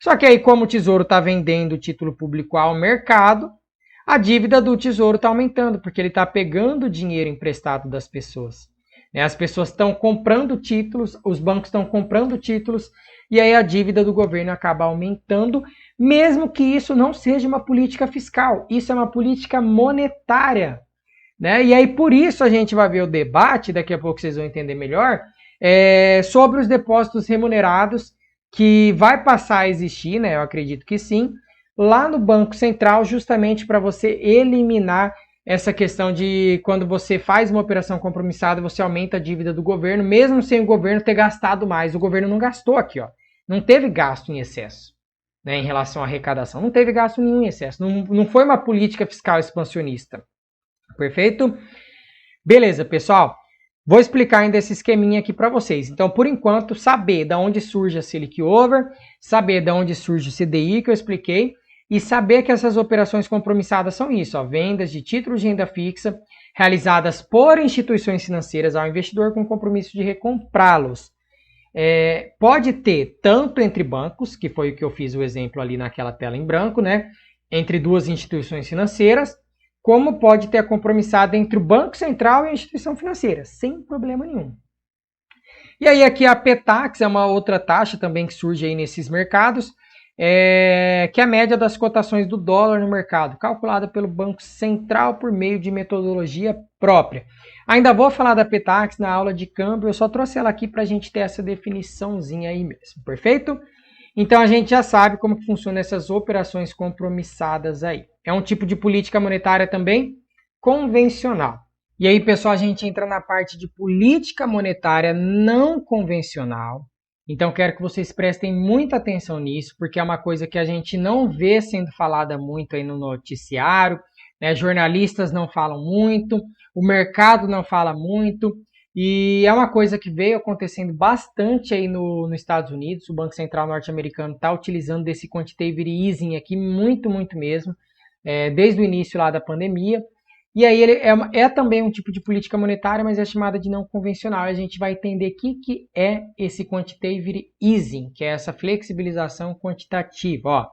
Só que aí, como o Tesouro está vendendo o título público ao mercado, a dívida do Tesouro está aumentando, porque ele está pegando dinheiro emprestado das pessoas. As pessoas estão comprando títulos, os bancos estão comprando títulos, e aí a dívida do governo acaba aumentando, mesmo que isso não seja uma política fiscal, isso é uma política monetária. Né? E aí por isso a gente vai ver o debate, daqui a pouco vocês vão entender melhor, sobre os depósitos remunerados, que vai passar a existir, né? Eu acredito que sim, lá no Banco Central, justamente para você eliminar essa questão de quando você faz uma operação compromissada, você aumenta a dívida do governo, mesmo sem o governo ter gastado mais. O governo não gastou aqui, ó. Não teve gasto em excesso, né, em relação à arrecadação. Não teve gasto nenhum em excesso. Não foi uma política fiscal expansionista. Perfeito? Beleza, pessoal. Vou explicar ainda esse esqueminha aqui para vocês. Então, por enquanto, saber de onde surge a Selic Over, saber de onde surge o CDI que eu expliquei, e saber que essas operações compromissadas são isso, ó, vendas de títulos de renda fixa realizadas por instituições financeiras ao investidor com compromisso de recomprá-los. Pode ter tanto entre bancos, que foi o que eu fiz o exemplo ali naquela tela em branco, né? Entre duas instituições financeiras, como pode ter a compromissada entre o Banco Central e a instituição financeira, sem problema nenhum. E aí aqui a PTAX é uma outra taxa também que surge aí nesses mercados, que é a média das cotações do dólar no mercado, calculada pelo Banco Central por meio de metodologia própria. Ainda vou falar da PTAX na aula de câmbio, eu só trouxe ela aqui para a gente ter essa definiçãozinha aí mesmo, perfeito? Então a gente já sabe como que funcionam essas operações compromissadas aí. É um tipo de política monetária também convencional. E aí, pessoal, a gente entra na parte de política monetária não convencional. Então, quero que vocês prestem muita atenção nisso, porque é uma coisa que a gente não vê sendo falada muito aí no noticiário, né? Jornalistas não falam muito, o mercado não fala muito, e é uma coisa que veio acontecendo bastante aí nos Estados Unidos. O Banco Central norte-americano está utilizando desse quantitative easing aqui muito, muito mesmo, desde o início lá da pandemia. E aí ele é também um tipo de política monetária, mas é chamada de não convencional. A gente vai entender o que é esse quantitative easing, que é essa flexibilização quantitativa. Ó.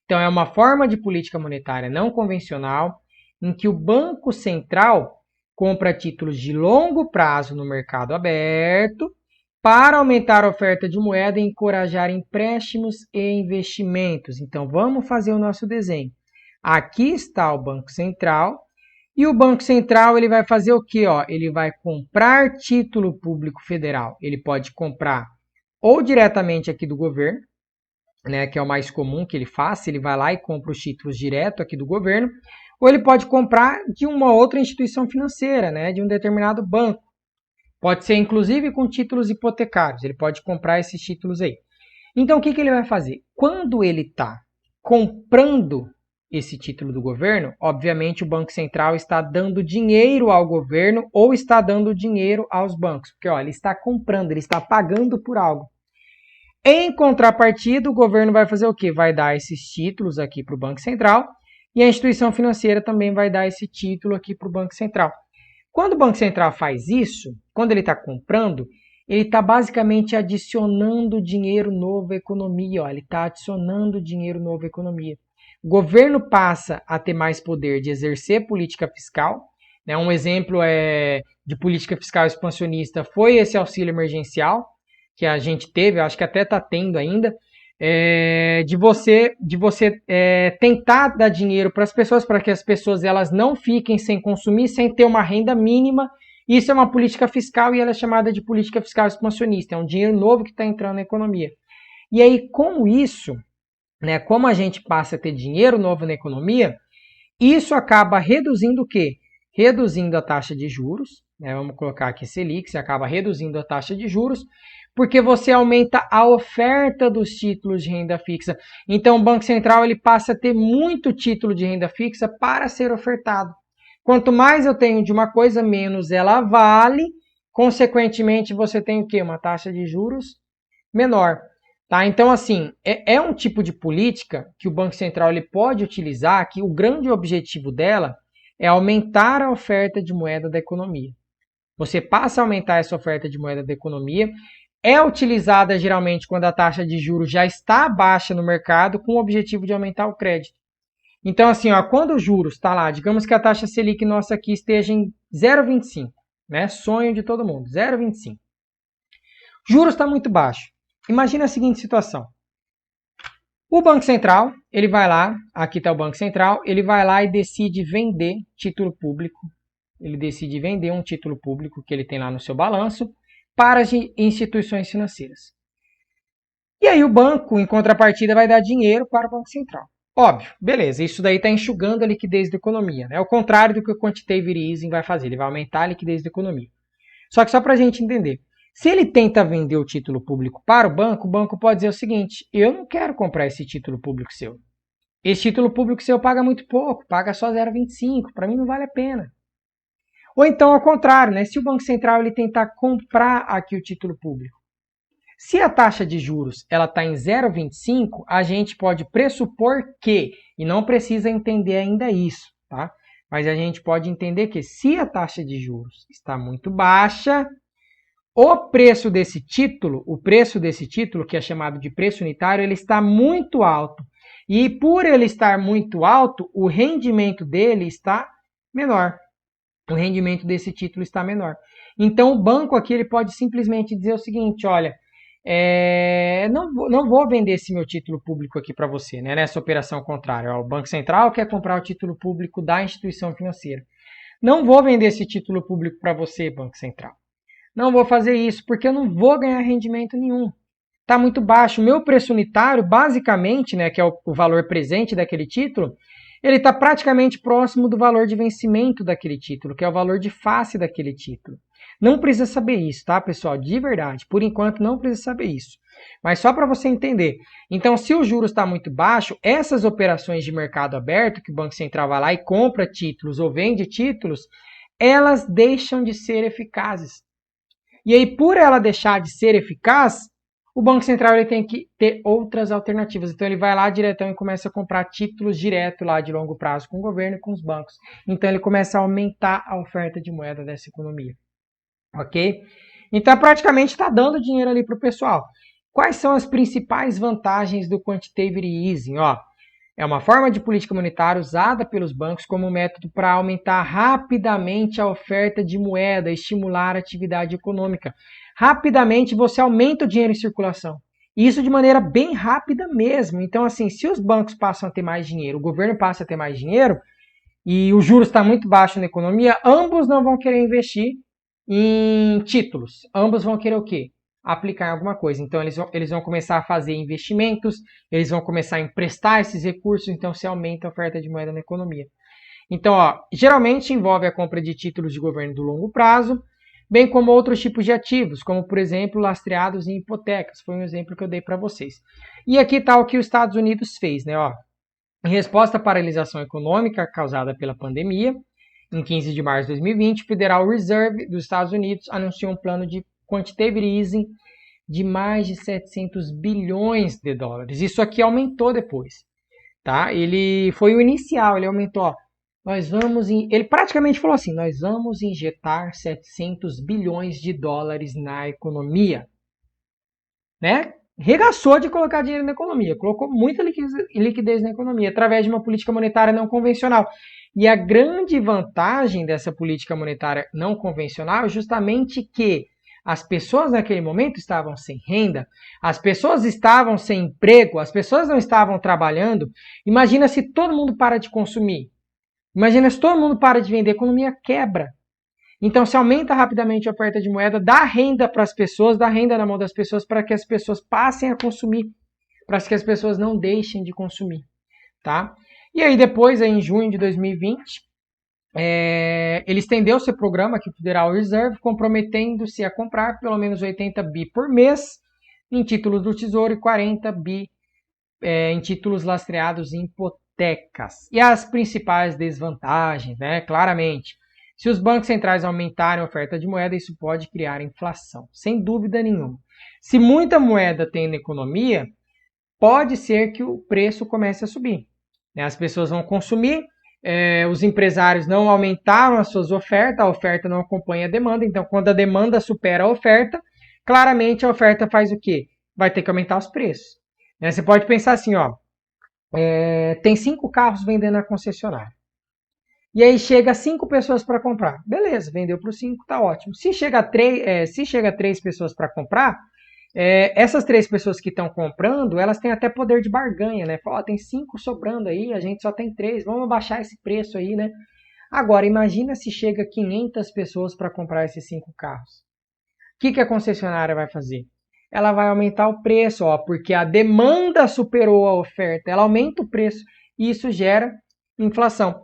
Então é uma forma de política monetária não convencional em que o Banco Central compra títulos de longo prazo no mercado aberto para aumentar a oferta de moeda e encorajar empréstimos e investimentos. Então vamos fazer o nosso desenho. Aqui está o Banco Central. E o Banco Central ele vai fazer o quê? Ó? Ele vai comprar título público federal. Ele pode comprar ou diretamente aqui do governo, né, que é o mais comum que ele faça, ele vai lá e compra os títulos direto aqui do governo, ou ele pode comprar de uma outra instituição financeira, né, de um determinado banco. Pode ser inclusive com títulos hipotecários, ele pode comprar esses títulos aí. Então o que ele vai fazer? Quando ele está comprando esse título do governo, obviamente o Banco Central está dando dinheiro ao governo ou está dando dinheiro aos bancos, porque ó, ele está comprando, ele está pagando por algo. Em contrapartida, o governo vai fazer o quê? Vai dar esses títulos aqui para o Banco Central e a instituição financeira também vai dar esse título aqui para o Banco Central. Quando o Banco Central faz isso, quando ele está comprando, ele está basicamente adicionando dinheiro novo à economia. Ó, ele está adicionando dinheiro novo à economia. O governo passa a ter mais poder de exercer política fiscal. Né? Um exemplo de política fiscal expansionista foi esse auxílio emergencial. que a gente teve, eu acho que até está tendo ainda, de você tentar dar dinheiro para as pessoas, para que as pessoas elas não fiquem sem consumir, sem ter uma renda mínima. Isso é uma política fiscal e ela é chamada de política fiscal expansionista. É um dinheiro novo que está entrando na economia. E aí, com isso, né, como a gente passa a ter dinheiro novo na economia, isso acaba reduzindo o quê? Reduzindo a taxa de juros, né, vamos colocar aqui Selic, você acaba reduzindo a taxa de juros, porque você aumenta a oferta dos títulos de renda fixa. Então o Banco Central ele passa a ter muito título de renda fixa para ser ofertado. Quanto mais eu tenho de uma coisa, menos ela vale, consequentemente você tem o quê? Uma taxa de juros menor. Tá? Então, assim, é um tipo de política que o Banco Central ele pode utilizar, que o grande objetivo dela é aumentar a oferta de moeda da economia. Você passa a aumentar essa oferta de moeda da economia, é utilizada geralmente quando a taxa de juros já está baixa no mercado, com o objetivo de aumentar o crédito. Então, assim, ó, quando o juros está lá, digamos que a taxa Selic nossa aqui esteja em 0,25, né? Sonho de todo mundo, 0,25. Juros está muito baixo. Imagina a seguinte situação. O Banco Central, ele vai lá, aqui está o Banco Central, ele vai lá e decide vender título público. Ele decide vender um título público que ele tem lá no seu balanço para as instituições financeiras. E aí o banco, em contrapartida, vai dar dinheiro para o Banco Central. Óbvio, beleza, isso daí está enxugando a liquidez da economia. É o contrário do que o quantitative easing vai fazer, ele vai aumentar a liquidez da economia. Só que só para a gente entender, se ele tenta vender o título público para o banco pode dizer o seguinte, eu não quero comprar esse título público seu. Esse título público seu paga muito pouco, paga só 0,25, para mim não vale a pena. Ou então ao contrário, né? Se o Banco Central ele tentar comprar aqui o título público, se a taxa de juros ela está em 0,25, a gente pode pressupor que, e não precisa entender ainda isso, tá? Mas a gente pode entender que se a taxa de juros está muito baixa, o preço desse título, que é chamado de preço unitário, ele está muito alto. E por ele estar muito alto, o rendimento dele está menor. O rendimento desse título está menor. Então o banco aqui ele pode simplesmente dizer o seguinte, olha, não vou vender esse meu título público aqui para você, né, nessa operação contrária. O Banco Central quer comprar o título público da instituição financeira. Não vou vender esse título público para você, Banco Central. Não vou fazer isso porque eu não vou ganhar rendimento nenhum. Está muito baixo. O meu preço unitário, basicamente, né, que é o valor presente daquele título, ele está praticamente próximo do valor de vencimento daquele título, que é o valor de face daquele título. Não precisa saber isso, tá, pessoal? De verdade. Por enquanto, não precisa saber isso. Mas só para você entender. Então, se o juros está muito baixo, essas operações de mercado aberto, que o Banco Central vai lá e compra títulos ou vende títulos, elas deixam de ser eficazes. E aí, por ela deixar de ser eficaz, o Banco Central ele tem que ter outras alternativas. Então, ele vai lá diretão e começa a comprar títulos direto lá de longo prazo com o governo e com os bancos. Então, ele começa a aumentar a oferta de moeda dessa economia. Ok? Então, praticamente está dando dinheiro ali para o pessoal. Quais são as principais vantagens do quantitative easing? Ó, é uma forma de política monetária usada pelos bancos como método para aumentar rapidamente a oferta de moeda e estimular a atividade econômica. Rapidamente você aumenta o dinheiro em circulação. E isso de maneira bem rápida mesmo. Então, assim, se os bancos passam a ter mais dinheiro, o governo passa a ter mais dinheiro, e o juros está muito baixo na economia, ambos não vão querer investir em títulos. Ambos vão querer o quê? Aplicar alguma coisa. Então, eles vão começar a fazer investimentos, eles vão começar a emprestar esses recursos, então se aumenta a oferta de moeda na economia. Então, ó, geralmente envolve a compra de títulos de governo do longo prazo, bem como outros tipos de ativos, como, por exemplo, lastreados em hipotecas. Foi um exemplo que eu dei para vocês. E aqui está o que os Estados Unidos fez, né? Ó, em resposta à paralisação econômica causada pela pandemia, em 15 de março de 2020, o Federal Reserve dos Estados Unidos anunciou um plano de quantitative easing de mais de 700 bilhões de dólares. Isso aqui aumentou depois, tá? Ele foi o inicial, ele aumentou, ó, ele praticamente falou assim, nós vamos injetar 700 bilhões de dólares na economia, né? Regaçou de colocar dinheiro na economia, colocou muita liquidez na economia através de uma política monetária não convencional. E a grande vantagem dessa política monetária não convencional é justamente que As pessoas naquele momento estavam sem renda, as pessoas estavam sem emprego, as pessoas não estavam trabalhando. Imagina se todo mundo para de consumir. Imagina se todo mundo para de vender, a economia quebra. Então, se aumenta rapidamente a oferta de moeda, dá renda para as pessoas, dá renda na mão das pessoas para que as pessoas passem a consumir, para que as pessoas não deixem de consumir, tá? E aí depois, aí, em junho de 2020, ele estendeu seu programa aqui, o Federal Reserve, comprometendo-se a comprar pelo menos 80 bi por mês em títulos do Tesouro e 40 bi em títulos lastreados em hipotecas. E as principais desvantagens, né? Claramente, se os bancos centrais aumentarem a oferta de moeda, isso pode criar inflação, sem dúvida nenhuma. Se muita moeda tem na economia, pode ser que o preço comece a subir. As pessoas vão consumir, os empresários não aumentaram as suas ofertas, a oferta não acompanha a demanda, então quando a demanda supera a oferta, claramente a oferta faz o quê? Vai ter que aumentar os preços. Você pode pensar assim, ó, tem 5 carros vendendo na concessionária. E aí chega 5 pessoas para comprar. Beleza, vendeu para os 5, tá ótimo. Se chega 3 pessoas para comprar, essas 3 pessoas que estão comprando, elas têm até poder de barganha, né? Fala, tem 5 sobrando aí, a gente só tem 3, vamos abaixar esse preço aí, né? Agora, imagina se chega 500 pessoas para comprar esses 5 carros. O que a concessionária vai fazer? Ela vai aumentar o preço, ó, porque a demanda superou a oferta, ela aumenta o preço e isso gera inflação.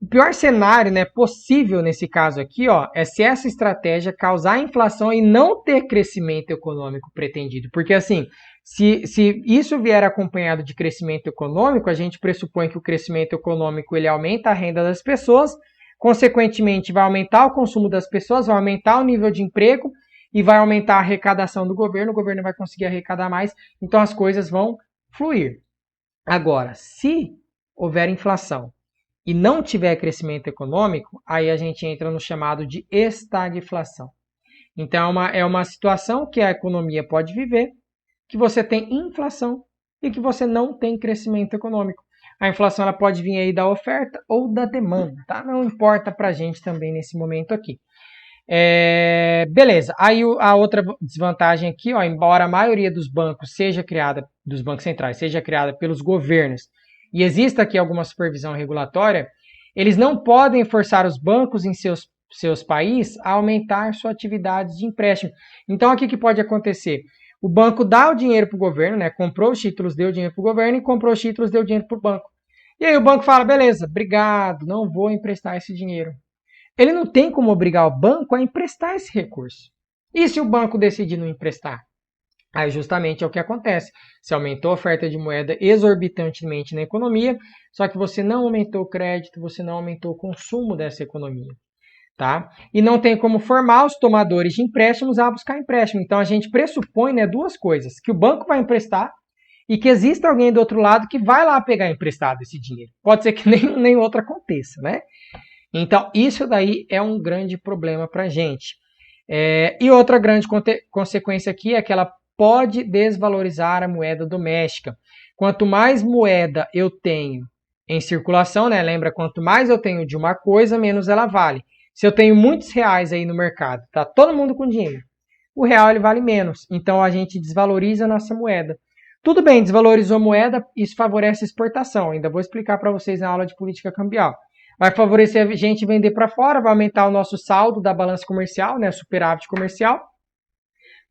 O pior cenário, né, possível nesse caso aqui, ó, é se essa estratégia causar inflação e não ter crescimento econômico pretendido. Porque assim, se isso vier acompanhado de crescimento econômico, a gente pressupõe que o crescimento econômico ele aumenta a renda das pessoas, consequentemente vai aumentar o consumo das pessoas, vai aumentar o nível de emprego e vai aumentar a arrecadação do governo, o governo vai conseguir arrecadar mais, então as coisas vão fluir. Agora, se houver inflação e não tiver crescimento econômico, aí a gente entra no chamado de estagflação. Então é uma situação que a economia pode viver, que você tem inflação e que você não tem crescimento econômico. A inflação ela pode vir aí da oferta ou da demanda, tá? Não importa pra gente também nesse momento aqui. Beleza, aí a outra desvantagem aqui, ó, embora a maioria dos bancos dos bancos centrais seja criada pelos governos, e exista aqui alguma supervisão regulatória, eles não podem forçar os bancos em seus países a aumentar sua atividade de empréstimo. Então, o que pode acontecer? O banco dá o dinheiro para o governo, né? Comprou os títulos, deu dinheiro para o governo, e comprou os títulos, deu dinheiro para o banco. E aí o banco fala, beleza, obrigado, não vou emprestar esse dinheiro. Ele não tem como obrigar o banco a emprestar esse recurso. E se o banco decidir não emprestar? Aí justamente é o que acontece. Você aumentou a oferta de moeda exorbitantemente na economia, só que você não aumentou o crédito, você não aumentou o consumo dessa economia. Tá? E não tem como formar os tomadores de empréstimos a buscar empréstimo. Então a gente pressupõe, né, 2 coisas. Que o banco vai emprestar e que exista alguém do outro lado que vai lá pegar emprestado esse dinheiro. Pode ser que nem outro aconteça, né? Então isso daí é um grande problema para a gente. E outra grande consequência aqui é que ela pode desvalorizar a moeda doméstica. Quanto mais moeda eu tenho em circulação, né? Lembra, quanto mais eu tenho de uma coisa, menos ela vale. Se eu tenho muitos reais aí no mercado, tá todo mundo com dinheiro, o real ele vale menos. Então a gente desvaloriza a nossa moeda. Tudo bem, desvalorizou a moeda, isso favorece a exportação. Ainda vou explicar para vocês na aula de política cambial. Vai favorecer a gente vender para fora, vai aumentar o nosso saldo da balança comercial, né? Superávit comercial.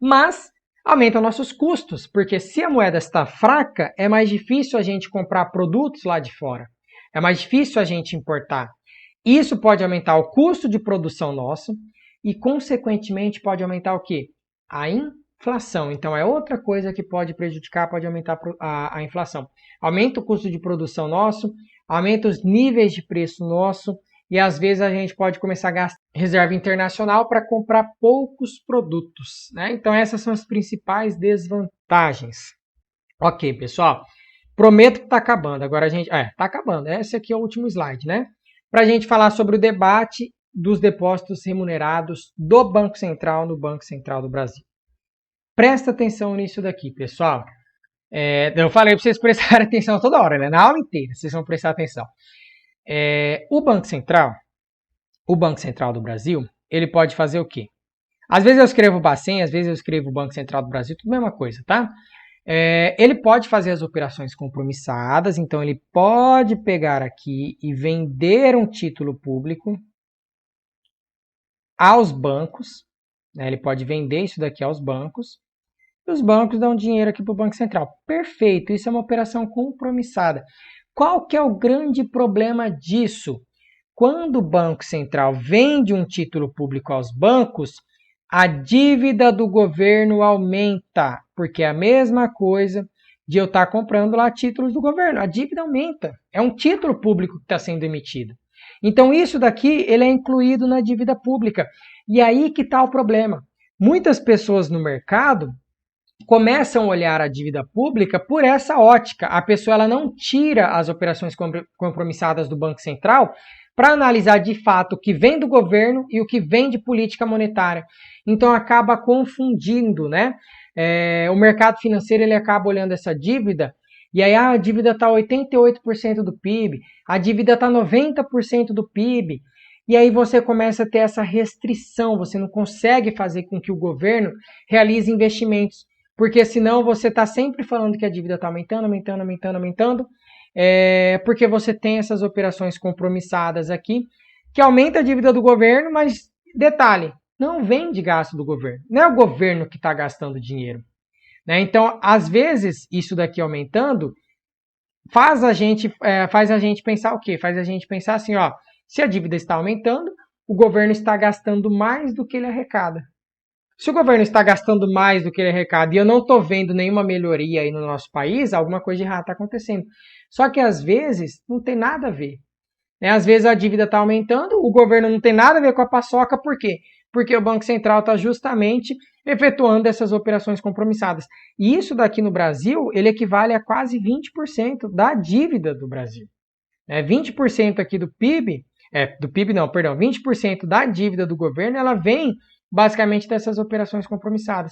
Mas aumenta nossos custos, porque se a moeda está fraca, é mais difícil a gente comprar produtos lá de fora. É mais difícil a gente importar. Isso pode aumentar o custo de produção nosso e, consequentemente, pode aumentar o quê? A inflação. Então, é outra coisa que pode prejudicar, pode aumentar a inflação. Aumenta o custo de produção nosso, aumenta os níveis de preço nosso e, às vezes, a gente pode começar a gastar reserva internacional para comprar poucos produtos, né? Então, essas são as principais desvantagens. Ok, pessoal. Prometo que está acabando. Agora a gente... está acabando. Esse aqui é o último slide, né? Para a gente falar sobre o debate dos depósitos remunerados do Banco Central no Banco Central do Brasil. Presta atenção nisso daqui, pessoal. Eu falei para vocês prestarem atenção toda hora, né? Na aula inteira, vocês vão prestar atenção. O Banco Central do Brasil, ele pode fazer o quê? Às vezes eu escrevo Bacen, às vezes eu escrevo Banco Central do Brasil, tudo a mesma coisa, tá? Ele pode fazer as operações compromissadas, então ele pode pegar aqui e vender um título público aos bancos, né? Ele pode vender isso daqui aos bancos, e os bancos dão dinheiro aqui para o Banco Central. Perfeito, isso é uma operação compromissada. Qual que é o grande problema disso? Quando o Banco Central vende um título público aos bancos, a dívida do governo aumenta, porque é a mesma coisa de eu estar comprando lá títulos do governo. A dívida aumenta. É um título público que está sendo emitido. Então isso daqui ele é incluído na dívida pública. E aí que está o problema. Muitas pessoas no mercado começam a olhar a dívida pública por essa ótica. A pessoa ela não tira as operações compromissadas do Banco Central para analisar de fato o que vem do governo e o que vem de política monetária. Então acaba confundindo, né? O mercado financeiro ele acaba olhando essa dívida e aí a dívida está 88% do PIB, a dívida está 90% do PIB. E aí você começa a ter essa restrição, você não consegue fazer com que o governo realize investimentos, porque senão você está sempre falando que a dívida está aumentando, porque você tem essas operações compromissadas aqui, que aumenta a dívida do governo, mas detalhe, não vem de gasto do governo, não é o governo que está gastando dinheiro. Né? Então, às vezes, isso daqui aumentando, faz a gente pensar o quê? Faz a gente pensar assim, ó, se a dívida está aumentando, o governo está gastando mais do que ele arrecada. Se o governo está gastando mais do que ele arrecada e eu não estou vendo nenhuma melhoria aí no nosso país, alguma coisa de errado está acontecendo. Só que às vezes não tem nada a ver. Né? Às vezes a dívida está aumentando, o governo não tem nada a ver com a paçoca, por quê? Porque o Banco Central está justamente efetuando essas operações compromissadas. E isso daqui no Brasil, ele equivale a quase 20% da dívida do Brasil. 20% aqui do PIB, 20% da dívida do governo, ela vem basicamente dessas operações compromissadas.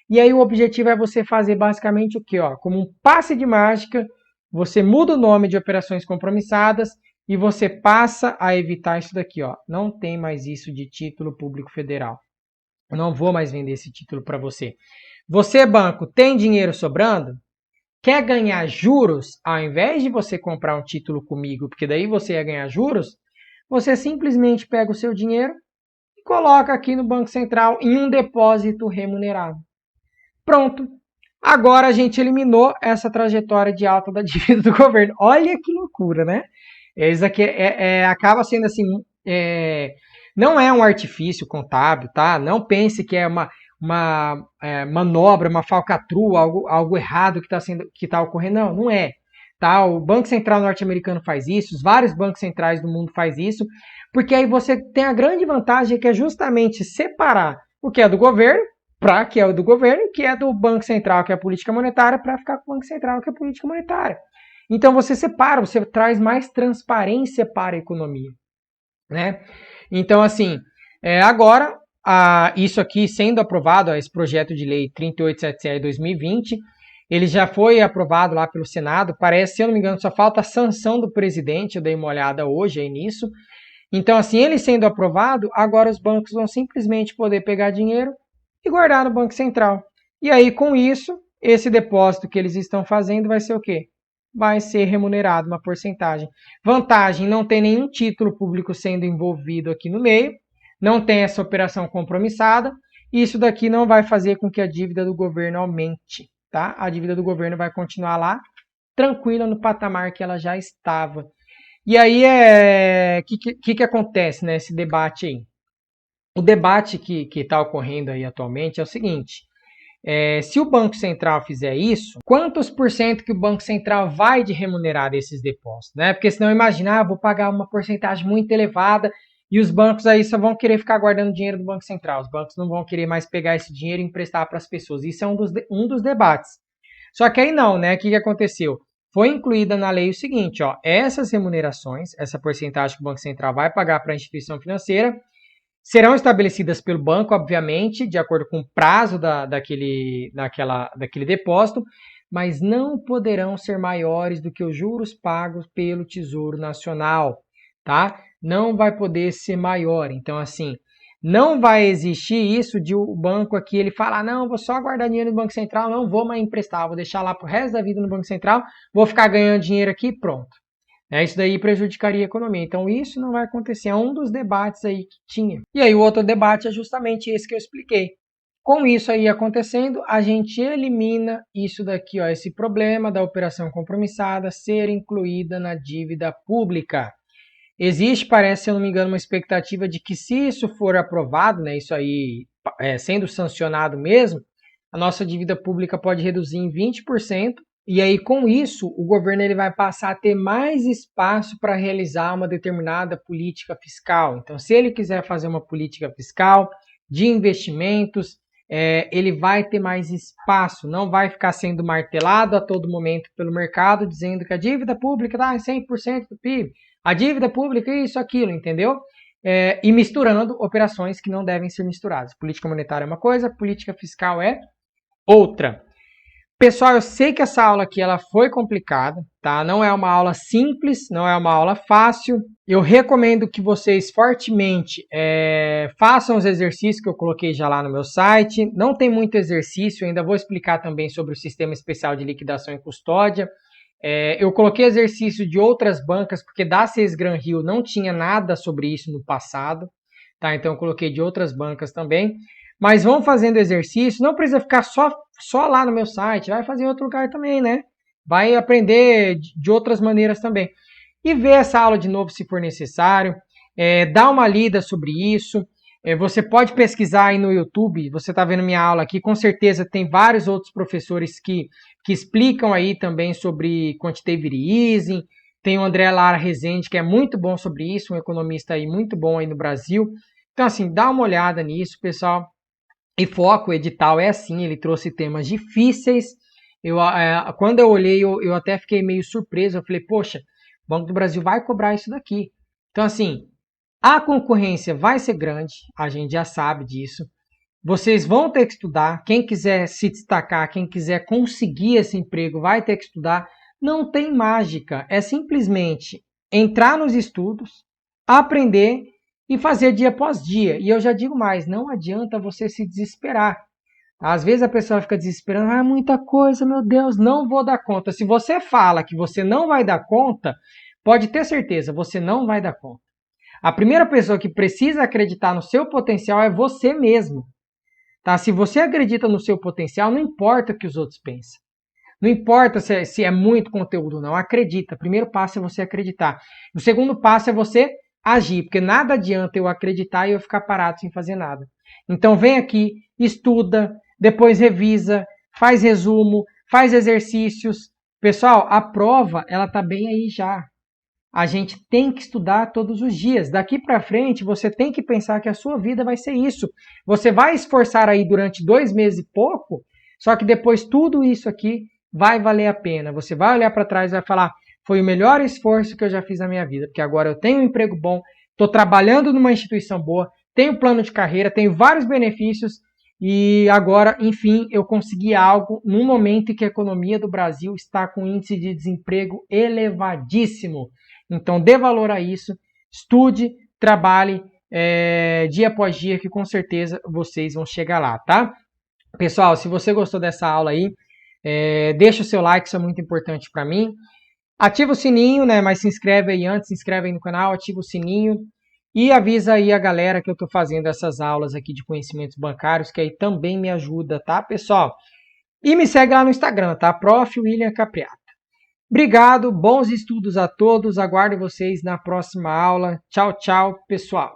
E aí o objetivo é você fazer basicamente o quê? Como um passe de mágica, você muda o nome de operações compromissadas e você passa a evitar isso daqui. Não tem mais isso de título público federal. Eu não vou mais vender esse título para você. Você, banco, tem dinheiro sobrando? Quer ganhar juros? Ao invés de você comprar um título comigo, porque daí você ia ganhar juros, você simplesmente pega o seu dinheiro e coloca aqui no Banco Central em um depósito remunerado. Pronto. Agora a gente eliminou essa trajetória de alta da dívida do governo. Olha que loucura, né? Isso aqui acaba sendo assim, não é um artifício contábil, tá? Não pense que é uma manobra, uma falcatrua, algo errado que está ocorrendo. Não, não é. Tá? O Banco Central norte-americano faz isso, os vários bancos centrais do mundo faz isso, porque aí você tem a grande vantagem que é justamente separar o que é do governo, para que é o do governo, que é do Banco Central, que é a política monetária, para ficar com o Banco Central, que é a política monetária. Então você separa, você traz mais transparência para a economia. Né? Então, assim, agora, isso aqui sendo aprovado, esse projeto de lei 3877/2020, ele já foi aprovado lá pelo Senado, parece, se eu não me engano, só falta a sanção do presidente, eu dei uma olhada hoje aí nisso. Então, assim, ele sendo aprovado, agora os bancos vão simplesmente poder pegar dinheiro e guardar no Banco Central. E aí, com isso, esse depósito que eles estão fazendo vai ser o quê? Vai ser remunerado uma porcentagem. Vantagem, não tem nenhum título público sendo envolvido aqui no meio, não tem essa operação compromissada, e isso daqui não vai fazer com que a dívida do governo aumente. Tá? A dívida do governo vai continuar lá, tranquila no patamar que ela já estava. E aí, que acontece nesse debate aí? O debate que está ocorrendo aí atualmente é o seguinte: se o Banco Central fizer isso, quantos por cento que o Banco Central vai de remunerar esses depósitos? Né? Porque senão imagina, vou pagar uma porcentagem muito elevada e os bancos aí só vão querer ficar guardando dinheiro do Banco Central. Os bancos não vão querer mais pegar esse dinheiro e emprestar para as pessoas. Isso é um dos debates. Só que aí não, né? O que aconteceu? Foi incluída na lei o seguinte, essas remunerações, essa porcentagem que o Banco Central vai pagar para a instituição financeira, serão estabelecidas pelo banco, obviamente, de acordo com o prazo daquele depósito, mas não poderão ser maiores do que os juros pagos pelo Tesouro Nacional, tá? Não vai poder ser maior. Então, assim, Não vai existir isso de o banco aqui, ele falar, não, vou só guardar dinheiro no Banco Central, não vou mais emprestar, vou deixar lá pro resto da vida no Banco Central, vou ficar ganhando dinheiro aqui, pronto. Isso daí prejudicaria a economia. Então isso não vai acontecer. É um dos debates aí que tinha. E aí o outro debate é justamente esse que eu expliquei. Com isso aí acontecendo, a gente elimina isso daqui, ó, esse problema da operação compromissada ser incluída na dívida pública. Existe, parece, se eu não me engano, uma expectativa de que se isso for aprovado, né, isso aí sendo sancionado mesmo, a nossa dívida pública pode reduzir em 20%, e aí com isso o governo ele vai passar a ter mais espaço para realizar uma determinada política fiscal. Então, se ele quiser fazer uma política fiscal de investimentos, ele vai ter mais espaço, não vai ficar sendo martelado a todo momento pelo mercado, dizendo que a dívida pública está em 100% do PIB, a dívida pública é isso, aquilo, entendeu? E misturando operações que não devem ser misturadas. Política monetária é uma coisa, política fiscal é outra. Pessoal, eu sei que essa aula aqui ela foi complicada, tá? Não é uma aula simples, não é uma aula fácil. Eu recomendo que vocês fortemente façam os exercícios que eu coloquei já lá no meu site. Não tem muito exercício, ainda vou explicar também sobre o Sistema Especial de Liquidação e Custódia. Eu coloquei exercício de outras bancas, porque da CES Gran Rio não tinha nada sobre isso no passado, tá? Então eu coloquei de outras bancas também. Mas vão fazendo exercício, não precisa ficar só lá no meu site, vai fazer em outro lugar também, né? Vai aprender de outras maneiras também. E ver essa aula de novo se for necessário, dá uma lida sobre isso. Você pode pesquisar aí no YouTube, você está vendo minha aula aqui, com certeza tem vários outros professores que explicam aí também sobre quantitative easing. Tem o André Lara Rezende, que é muito bom sobre isso, um economista aí muito bom aí no Brasil. Então, assim, dá uma olhada nisso, pessoal. E foco, o edital é assim, ele trouxe temas difíceis. Quando eu olhei, eu até fiquei meio surpreso. Eu falei, poxa, o Banco do Brasil vai cobrar isso daqui. Então, assim, a concorrência vai ser grande, a gente já sabe disso. Vocês vão ter que estudar. Quem quiser se destacar, quem quiser conseguir esse emprego, vai ter que estudar. Não tem mágica, é simplesmente entrar nos estudos, aprender e fazer dia após dia. E eu já digo mais, não adianta você se desesperar. Às vezes a pessoa fica desesperando, muita coisa, meu Deus, não vou dar conta. Se você fala que você não vai dar conta, pode ter certeza, você não vai dar conta. A primeira pessoa que precisa acreditar no seu potencial é você mesmo. Tá? Se você acredita no seu potencial, não importa o que os outros pensam. Não importa se é muito conteúdo ou não, acredita. O primeiro passo é você acreditar. O segundo passo é você agir, porque nada adianta eu acreditar e eu ficar parado sem fazer nada. Então vem aqui, estuda, depois revisa, faz resumo, faz exercícios. Pessoal, a prova, ela tá bem aí já. A gente tem que estudar todos os dias. Daqui para frente, você tem que pensar que a sua vida vai ser isso. Você vai esforçar aí durante 2 meses e pouco, só que depois tudo isso aqui vai valer a pena. Você vai olhar para trás e vai falar, foi o melhor esforço que eu já fiz na minha vida, porque agora eu tenho um emprego bom, estou trabalhando numa instituição boa, tenho plano de carreira, tenho vários benefícios e agora, enfim, eu consegui algo num momento em que a economia do Brasil está com um índice de desemprego elevadíssimo. Então, dê valor a isso, estude, trabalhe dia após dia, que com certeza vocês vão chegar lá, tá? Pessoal, se você gostou dessa aula aí, deixa o seu like, isso é muito importante para mim. Ativa o sininho, né? Mas se inscreve aí antes, se inscreve aí no canal, ativa o sininho e avisa aí a galera que eu estou fazendo essas aulas aqui de conhecimentos bancários, que aí também me ajuda, tá, pessoal? E me segue lá no Instagram, tá? Prof. William Capriato. Obrigado, bons estudos a todos, aguardo vocês na próxima aula. Tchau, tchau, pessoal!